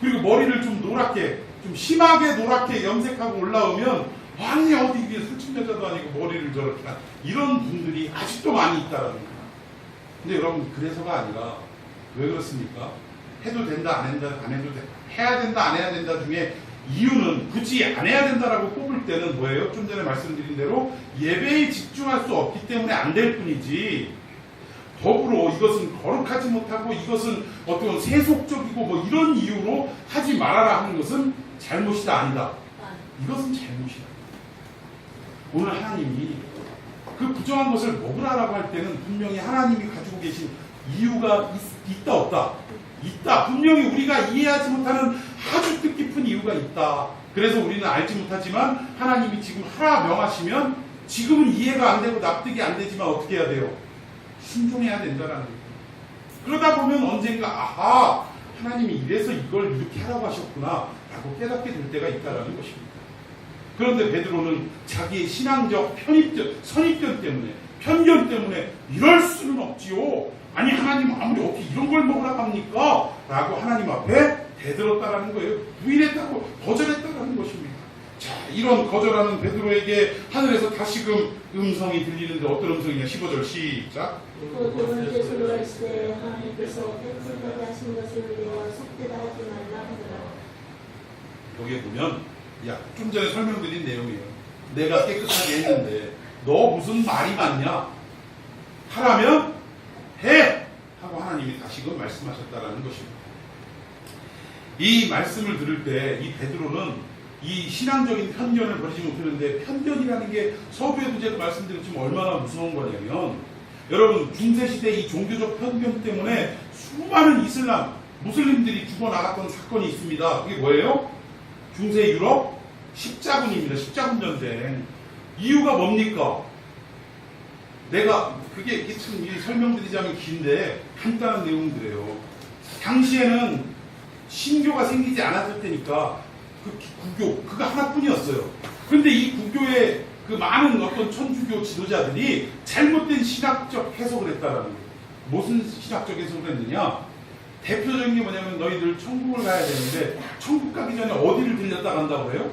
그리고 머리를 좀 노랗게 좀 심하게 노랗게 염색하고 올라오면 아니 어디 이게 술집 여자도 아니고 머리를 저렇게 이런 분들이 아직도 많이 있다라는 거예요. 근데 여러분 그래서가 아니라 왜 그렇습니까? 해도 된다 안 해도 된다 해야 된다 안 해야 된다 중에 이유는 굳이 안 해야 된다라고 꼽을 때는 뭐예요? 좀 전에 말씀드린 대로 예배에 집중할 수 없기 때문에 안 될 뿐이지 더불어 이것은 거룩하지 못하고 이것은 어떤 세속적이고 뭐 이런 이유로 하지 말아라 하는 것은 잘못이다 아니다. 이것은 잘못이다. 오늘 하나님이 그 부정한 것을 먹으라라고 할 때는 분명히 하나님이 가지고 계신 이유가 있다 없다? 있다. 분명히 우리가 이해하지 못하는 아주 뜻깊은 이유가 있다. 그래서 우리는 알지 못하지만 하나님이 지금 하라 명하시면 지금은 이해가 안 되고 납득이 안 되지만 어떻게 해야 돼요? 순종해야 된다는 거예요. 그러다 보면 언젠가 아하 하나님이 이래서 이걸 이렇게 하라고 하셨구나 라고 깨닫게 될 때가 있다는 것입니다. 그런데 베드로는 자기의 신앙적 선입견 때문에 편견 때문에 이럴 수는 없지요. 아니 하나님 아무리 어떻게 이런 걸 먹으라고 합니까? 라고 하나님 앞에 대들었다라는 거예요. 부인했다고 거절했다라는 것입니다. 자, 이런 거절하는 베드로에게 하늘에서 다시금 음성이 들리는데 어떤 음성이냐? 15절 시작. 또 두 번째 소리가 있으되 하나님께서 팬들까지 하신 것을 내어 속되다 하지 말라 하더라. 여기에 보면 야, 좀 전에 설명드린 내용이에요. 내가 깨끗하게 했는데 너 무슨 말이 많냐? 하라면 해! 하고 하나님이 다시금 말씀하셨다라는 것입니다. 이 말씀을 들을 때 이 베드로는 이 신앙적인 편견을 버리지 못하는데 편견이라는 게 서두에도 제가 말씀드렸지만 얼마나 무서운 거냐면 여러분 중세시대 이 종교적 편견 때문에 수많은 무슬림들이 죽어나갔던 사건이 있습니다. 그게 뭐예요? 중세 유럽 십자군입니다. 십자군 전쟁. 이유가 뭡니까? 그게 참 설명드리자면 긴데 간단한 내용들이에요. 당시에는 신교가 생기지 않았을 때니까 그 구교 그거 하나뿐이었어요. 그런데 이 구교의 그 많은 어떤 천주교 지도자들이 잘못된 신학적 해석을 했다라는 거예요. 무슨 신학적 해석을 했느냐? 대표적인 게 뭐냐면 너희들 천국을 가야 되는데 천국 가기 전에 어디를 들렸다 간다고 해요?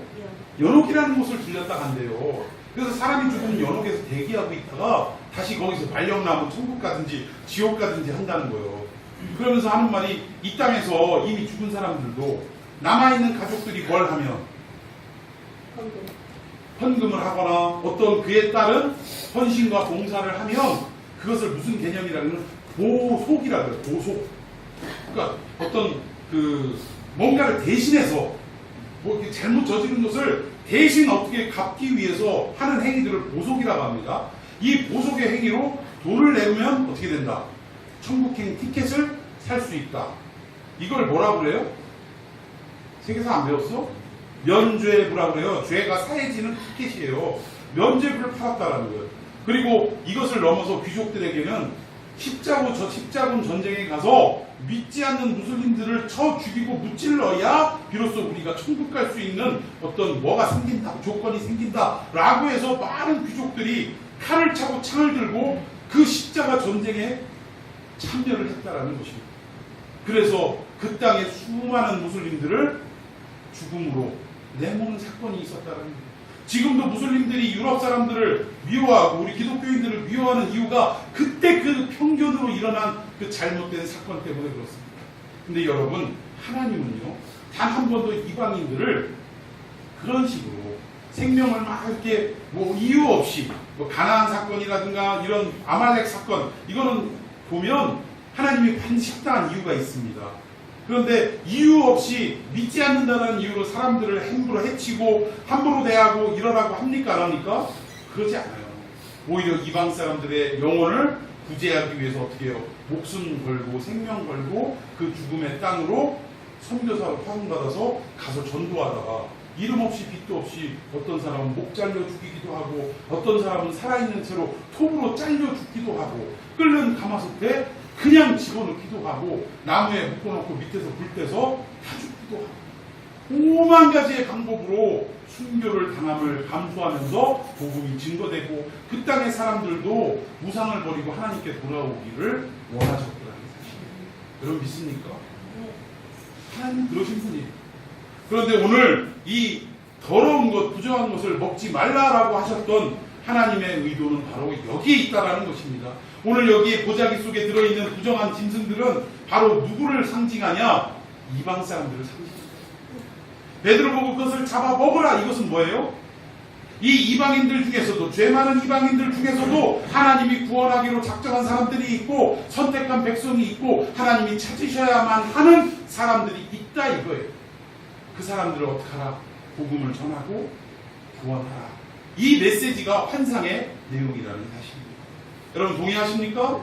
연옥이라는 곳을 들렸다 간대요. 그래서 사람이 죽으면 연옥에서 대기하고 있다가 다시 거기서 발령 나면 천국 가든지 지옥 가든지 한다는 거예요. 그러면서 하는 말이 이 땅에서 이미 죽은 사람들도 남아있는 가족들이 뭘 하면 헌금을 하거나 어떤 그에 따른 헌신과 봉사를 하면 그것을 무슨 개념이라면 보속이라고 해요. 보속. 그러니까 어떤 뭔가를 대신해서 뭐 잘못 저지른 것을 대신 어떻게 갚기 위해서 하는 행위들을 보속이라고 합니다. 이 보속의 행위로 돈을 내면 어떻게 된다? 천국행 티켓을 살 수 있다. 이걸 뭐라고 그래요? 세계사 안 배웠어? 면죄부라고 그래요. 죄가 사해지는 티켓이에요. 면죄부를 팔았다라는 거예요. 그리고 이것을 넘어서 귀족들에게는 십자군 전쟁에 가서 믿지 않는 무슬림들을 쳐 죽이고 무찔러야 비로소 우리가 천국 갈 수 있는 어떤 뭐가 생긴다, 조건이 생긴다 라고 해서 많은 귀족들이 칼을 차고 창을 들고 그 십자가 전쟁에 참여를 했다라는 것입니다. 그래서 그 땅에 수많은 무슬림들을 죽음으로 내모는 사건이 있었다는 거예요. 지금도 무슬림들이 유럽 사람들을 미워하고 우리 기독교인들을 미워하는 이유가 그때 그 편견으로 일어난 그 잘못된 사건 때문에 그렇습니다. 근데 여러분, 하나님은요, 단 한 번도 이방인들을 그런 식으로 생명을 막 이렇게 뭐 이유 없이 뭐 가나안 사건이라든가 이런 아말렉 사건, 이거는 보면 하나님이 반드시 합당한 이유가 있습니다. 그런데 이유 없이 믿지 않는다는 이유로 사람들을 함부로 해치고 함부로 대하고 이러라고 합니까? 안 합니까? 그러지 않아요. 오히려 이방 사람들의 영혼을 구제하기 위해서 어떻게 해요? 목숨 걸고 생명 걸고 그 죽음의 땅으로 선교사로 파송받아서 가서 전도하다가 이름 없이 빛도 없이 어떤 사람은 목 잘려 죽이기도 하고 어떤 사람은 살아있는 채로 톱으로 잘려 죽기도 하고 끓는 가마솥에 그냥 집어넣기도 하고 나무에 묶어놓고 밑에서 불 떼서 다 죽기도 하고 오만 가지의 방법으로 순교를 당함을 감수하면서 복음이 증거되고 그 땅의 사람들도 무상을 버리고 하나님께 돌아오기를 원하셨더라는 사실이에요. 여러분 믿습니까? 하나님은 그러신 분이에요. 그런데 오늘 이 더러운 것, 부정한 것을 먹지 말라라고 하셨던 하나님의 의도는 바로 여기에 있다라는 것입니다. 오늘 여기 보자기 속에 들어있는 부정한 짐승들은 바로 누구를 상징하냐? 이방 사람들을 상징합니다. 베드로 보고 그것을 잡아 먹으라. 이것은 뭐예요? 이 이방인들 중에서도, 죄 많은 이방인들 중에서도 하나님이 구원하기로 작정한 사람들이 있고 선택한 백성이 있고 하나님이 찾으셔야만 하는 사람들이 있다 이거예요. 그 사람들을 어떻게 하라? 복음을 전하고 구원하라. 이 메시지가 환상의 내용이라는 사실입니다. 여러분 동의하십니까?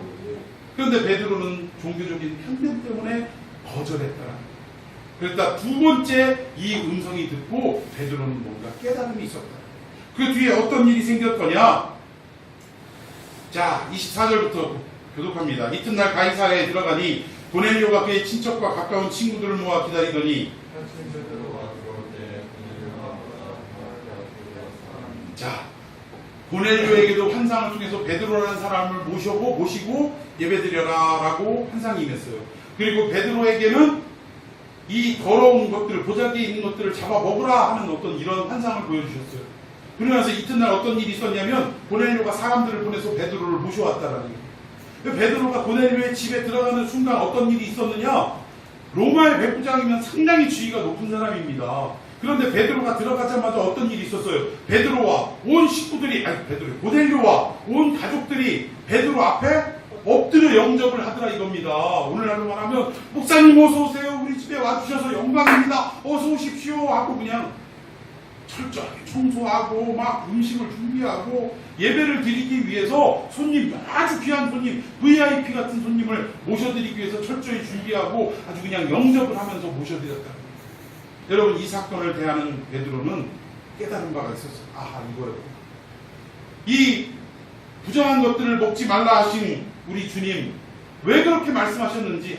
그런데 베드로는 종교적인 편견 때문에 거절했더라. 그러니까 두 번째 이 음성이 듣고 베드로는 뭔가 깨달음이 있었다. 그 뒤에 어떤 일이 생겼더냐? 자, 24절부터 교독합니다. 이튿날 가이사랴에 들어가니 고넬료가 그의 친척과 가까운 친구들을 모아 기다리더니 자, 고넬료에게도 환상을 통해서 베드로라는 사람을 모시고 예배드려라라고 환상이 임했어요. 그리고 베드로에게는 이 더러운 것들을, 보자기에 있는 것들을 잡아 먹으라 하는 어떤 이런 환상을 보여주셨어요. 그러면서 이튿날 어떤 일이 있었냐면 고넬료가 사람들을 보내서 베드로를 모셔왔다라는 거예요. 베드로가 고넬료의 집에 들어가는 순간 어떤 일이 있었느냐? 로마의 백부장이면 상당히 지위가 높은 사람입니다. 그런데 베드로가 들어가자마자 어떤 일이 있었어요? 베드로와 온 식구들이, 고넬료와 온 가족들이 베드로 앞에 엎드려 영접을 하더라 이겁니다. 오늘날로 말하면 목사님 어서 오세요. 우리 집에 와주셔서 영광입니다. 어서 오십시오 하고 그냥 철저하게 청소하고 막 음식을 준비하고 예배를 드리기 위해서 손님, 아주 귀한 손님, VIP 같은 손님을 모셔드리기 위해서 철저히 준비하고 아주 그냥 영접을 하면서 모셔드렸다. 여러분 이 사건을 대하는 베드로는 깨달은 바가 있었어요. 아하 이거요. 이 부정한 것들을 먹지 말라 하신 우리 주님 왜 그렇게 말씀하셨는지,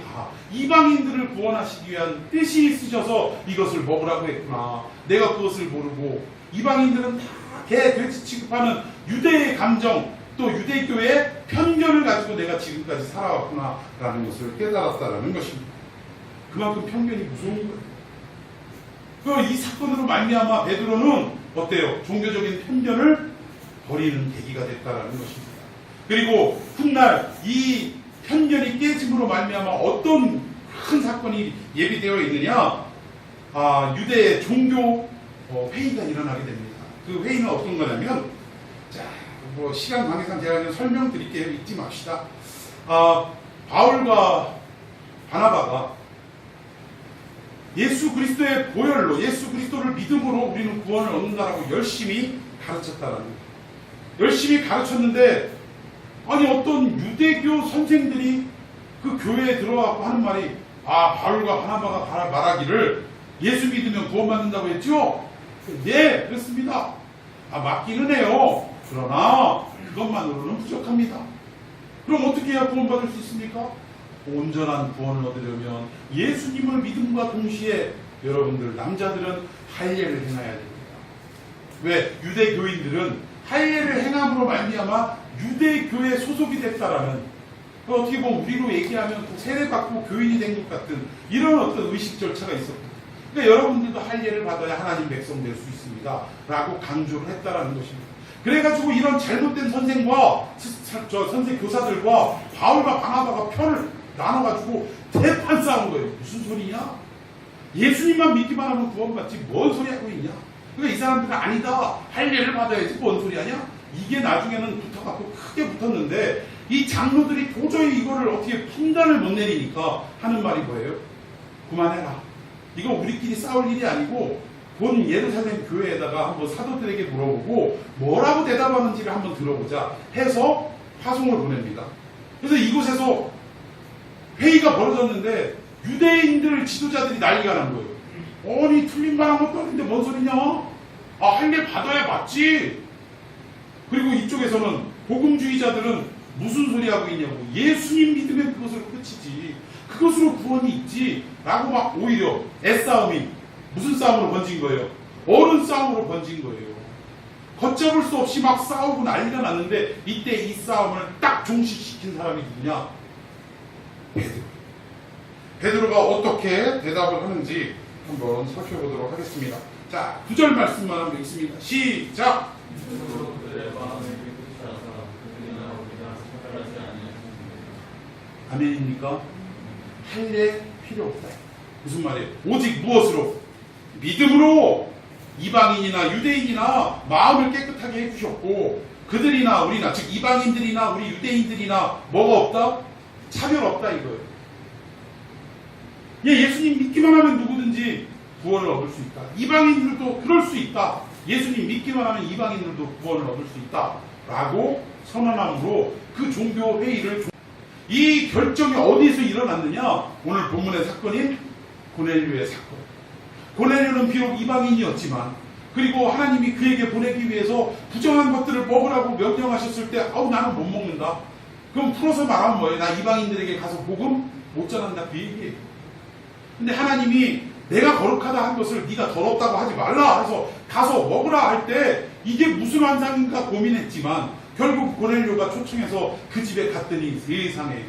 이방인들을 구원하시기 위한 뜻이 있으셔서 이것을 먹으라고 했구나. 내가 그것을 모르고 이방인들은 다 개, 돼지 취급하는 유대의 감정, 또 유대교의 편견을 가지고 내가 지금까지 살아왔구나 라는 것을 깨달았다라는 것입니다. 그만큼 편견이 무서운 거예요. 이 사건으로 말미암아 베드로는 어때요? 종교적인 편견을 버리는 계기가 됐다라는 것입니다. 그리고 훗날 이 편견이 깨짐으로 말미암아 어떤 큰 사건이 예비되어 있느냐? 유대의 종교 회의가 일어나게 됩니다. 그 회의는 어떤 거냐면, 자, 뭐 시간 관계상 제가 그냥 설명드릴게요. 잊지 맙시다. 바울과 바나바가 예수 그리스도의 보혈로, 예수 그리스도를 믿음으로 우리는 구원을 얻는다라고 열심히 가르쳤다라는 거예요. 열심히 가르쳤는데 아니 어떤 유대교 선생들이 그 교회에 들어와서 하는 말이, 바울과 바나바가 말하기를 예수 믿으면 구원받는다고 했죠? 네, 그렇습니다. 맞기는 해요. 그러나 그것만으로는 부족합니다. 그럼 어떻게 해야 구원받을 수 있습니까? 온전한 구원을 얻으려면 예수님을 믿음과 동시에 여러분들 남자들은 할례를 행해야 됩니다. 왜? 유대교인들은 할례를 행함으로 말미암아 유대교에 소속이 됐다라는, 어떻게 보면 우리로 얘기하면 세례받고 교인이 된 것 같은 이런 어떤 의식 절차가 있었고, 그러니까 여러분들도 할례를 받아야 하나님 백성 될 수 있습니다. 라고 강조를 했다라는 것입니다. 그래가지고 이런 잘못된 선생과 선생 교사들과 바울과 바나바가 편을 나눠가지고 대판 싸운 거예요. 무슨 소리냐? 예수님만 믿기만 하면 구원받지 뭔 소리 하고 있냐? 그러니까 이 사람들은 아니다. 할례를 받아야지 뭔 소리 하냐? 이게 나중에는 붙어갖고 크게 붙었는데 이 장로들이 도저히 이거를 어떻게 판단을 못 내리니까 하는 말이 뭐예요? 그만해라. 이거 우리끼리 싸울 일이 아니고 본 예루살렘 교회에다가 한번 사도들에게 물어보고 뭐라고 대답하는지를 한번 들어보자 해서 파송을 보냅니다. 그래서 이곳에서 회의가 벌어졌는데 유대인들 지도자들이 난리가 난 거예요. 아니 틀린 말 한 것도 아닌데 뭔 소리냐? 아 할례 받아야 맞지. 그리고 이쪽에서는 복음주의자들은 무슨 소리 하고 있냐고. 예수님 믿으면 그것으로 끝이지. 그것으로 구원이 있지. 라고 막 오히려 애싸움이 무슨 싸움으로 번진 거예요? 어른 싸움으로 번진 거예요. 걷잡을 수 없이 막 싸우고 난리가 났는데 이때 이 싸움을 딱 종식시킨 사람이 누구냐? 베드로. 베드로가 어떻게 대답을 하는지 한번 살펴보도록 하겠습니다. 자, 9절 말씀만 한번 읽습니다. 시작! 아멘입니까? 할례 필요 없다. 무슨 말이에요? 오직 무엇으로? 믿음으로 이방인이나 유대인이나 마음을 깨끗하게 해주셨고 그들이나 우리나 즉 이방인들이나 우리 유대인들이나 뭐가 없다? 차별 없다 이거예요. 예수님 믿기만 하면 누구든지 구원을 얻을 수 있다. 이방인들도 그럴 수 있다. 예수님 믿기만 하면 이방인들도 구원을 얻을 수 있다. 라고 선언함으로 그 종교 회의를 이 결정이 어디에서 일어났느냐? 오늘 본문의 사건인 고넬료의 사건. 고넬료는 비록 이방인이었지만 그리고 하나님이 그에게 보내기 위해서 부정한 것들을 먹으라고 명령하셨을 때 나는 못 먹는다. 그럼 풀어서 말하면 뭐예요? 나 이방인들에게 가서 복음 못 전한다 그 얘기예요. 근데 하나님이 내가 거룩하다 한 것을 네가 더럽다고 하지 말라 해서 가서 먹으라 할 때 이게 무슨 환상인가 고민했지만 결국 고넬료가 초청해서 그 집에 갔더니 세상에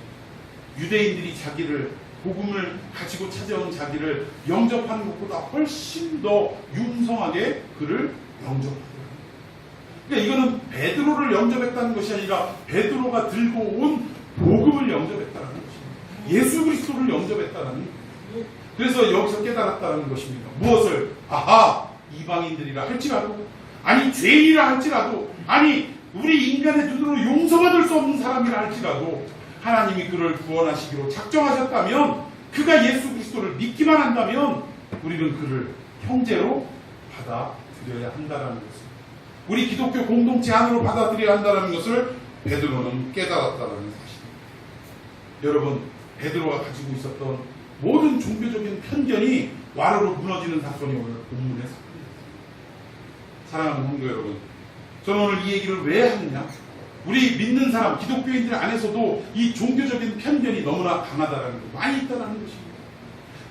유대인들이 자기를 복음을 가지고 찾아온 자기를 영접하는 것보다 훨씬 더 융성하게 그를 영접하더라고요. 그러니까 이거는 베드로를 영접했다는 것이 아니라 베드로가 들고 온 복음을 영접했다는 것입니다. 예수 그리스도를 영접했다는 거예요. 그래서 여기서 깨달았다는 것입니다. 무엇을? 이방인들이라 할지라도 아니 죄인이라 할지라도 아니 우리 인간의 눈으로 용서받을 수 없는 사람이라 할지라도 하나님이 그를 구원하시기로 작정하셨다면 그가 예수 그리스도를 믿기만 한다면 우리는 그를 형제로 받아들여야 한다는 것입니다. 우리 기독교 공동체 안으로 받아들여야 한다는 것을 베드로는 깨달았다는 사실입니다. 여러분 베드로가 가지고 있었던 모든 종교적인 편견이 와르르 무너지는 사건이 오늘 본문의 사건입니다. 사랑하는 성도 여러분, 저는 오늘 이 얘기를 왜 하느냐? 우리 믿는 사람, 기독교인들 안에서도 이 종교적인 편견이 너무나 강하다는 거, 많이 있다는 것입니다.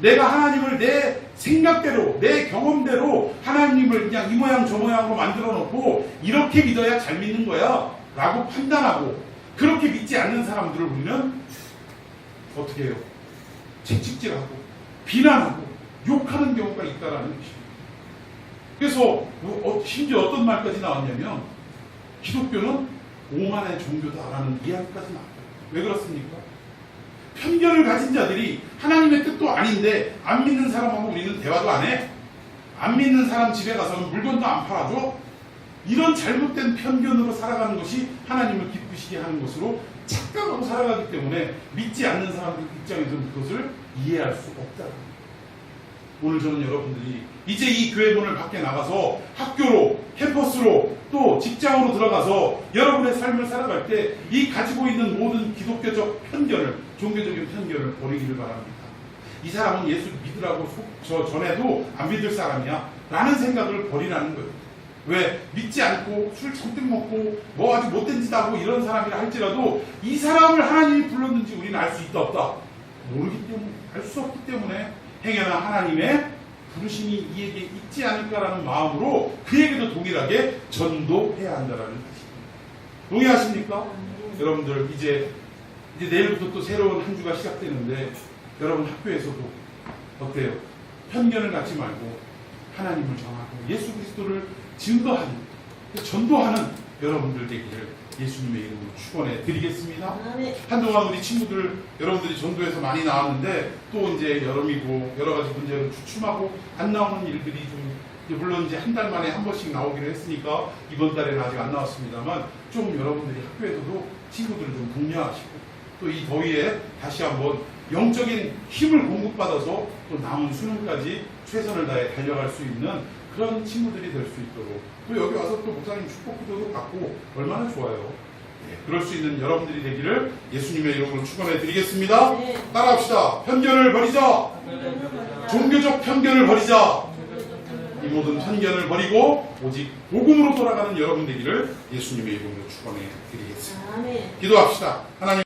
내가 하나님을 내 생각대로, 내 경험대로 하나님을 그냥 이 모양 저 모양으로 만들어 놓고 이렇게 믿어야 잘 믿는 거야 라고 판단하고 그렇게 믿지 않는 사람들을 우리는 어떻게 해요? 채찍질하고 비난하고 욕하는 경우가 있다는 것입니다. 그래서 심지어 어떤 말까지 나왔냐면 기독교는 오만의 종교다라는 이야기까지 나와요. 왜 그렇습니까? 편견을 가진 자들이 하나님의 뜻도 아닌데 안 믿는 사람하고 우리는 대화도 안 해? 안 믿는 사람 집에 가서는 물건도 안 팔아줘? 이런 잘못된 편견으로 살아가는 것이 하나님을 기쁘시게 하는 것으로 착각하고 살아가기 때문에 믿지 않는 사람들 입장에서는 그것을 이해할 수 없다. 오늘 저는 여러분들이 이제 이 교회 문을 밖에 나가서 학교로, 캠퍼스로, 또 직장으로 들어가서 여러분의 삶을 살아갈 때 이 가지고 있는 모든 기독교적 편견을, 종교적인 편견을 버리기를 바랍니다. 이 사람은 예수 믿으라고 전에도 안 믿을 사람이야 라는 생각을 버리라는 거예요. 왜? 믿지 않고 술 잔뜩 먹고 뭐 아주 못된 짓 하고 이런 사람이라 할지라도 이 사람을 하나님이 불렀는지 우리는 알 수 있다 없다? 모르기 때문에, 알 수 없기 때문에 행여나 하나님의 부르심이 이에게 있지 않을까라는 마음으로 그에게도 동일하게 전도해야 한다는 것입니다. 동의하십니까? 여러분들 이제 내일부터 또 새로운 한 주가 시작되는데 여러분 학교에서도 어때요? 편견을 갖지 말고 하나님을 정하고 예수 그리스도를 증거하는, 전도하는 여러분들 되기를 예수님의 이름으로 축원해 드리겠습니다. 아멘. 한동안 우리 친구들 여러분들이 전도에서 많이 나왔는데 또 이제 여름이고 여러 가지 문제로 주춤하고 안 나오는 일들이 좀 이제 물론 이제 한 달 만에 한 번씩 나오기로 했으니까 이번 달에는 아직 안 나왔습니다만 좀 여러분들이 학교에서도 친구들을 좀 독려하시고 또 이 더위에 다시 한번 영적인 힘을 공급받아서 또 남은 수능까지 최선을 다해 달려갈 수 있는 그런 친구들이 될 수 있도록 또 여기 와서 또 목사님 축복 기도도 받고 얼마나 좋아요. 네, 그럴 수 있는 여러분들이 되기를 예수님의 이름으로 축원해 드리겠습니다. 네. 따라합시다. 편견을 버리자. 종교적 편견을 버리자. 이 모든 편견을 버리고 오직 복음으로 돌아가는 여러분 되기를 예수님의 이름으로 축원해 드리겠습니다. 아멘. 기도합시다. 하나님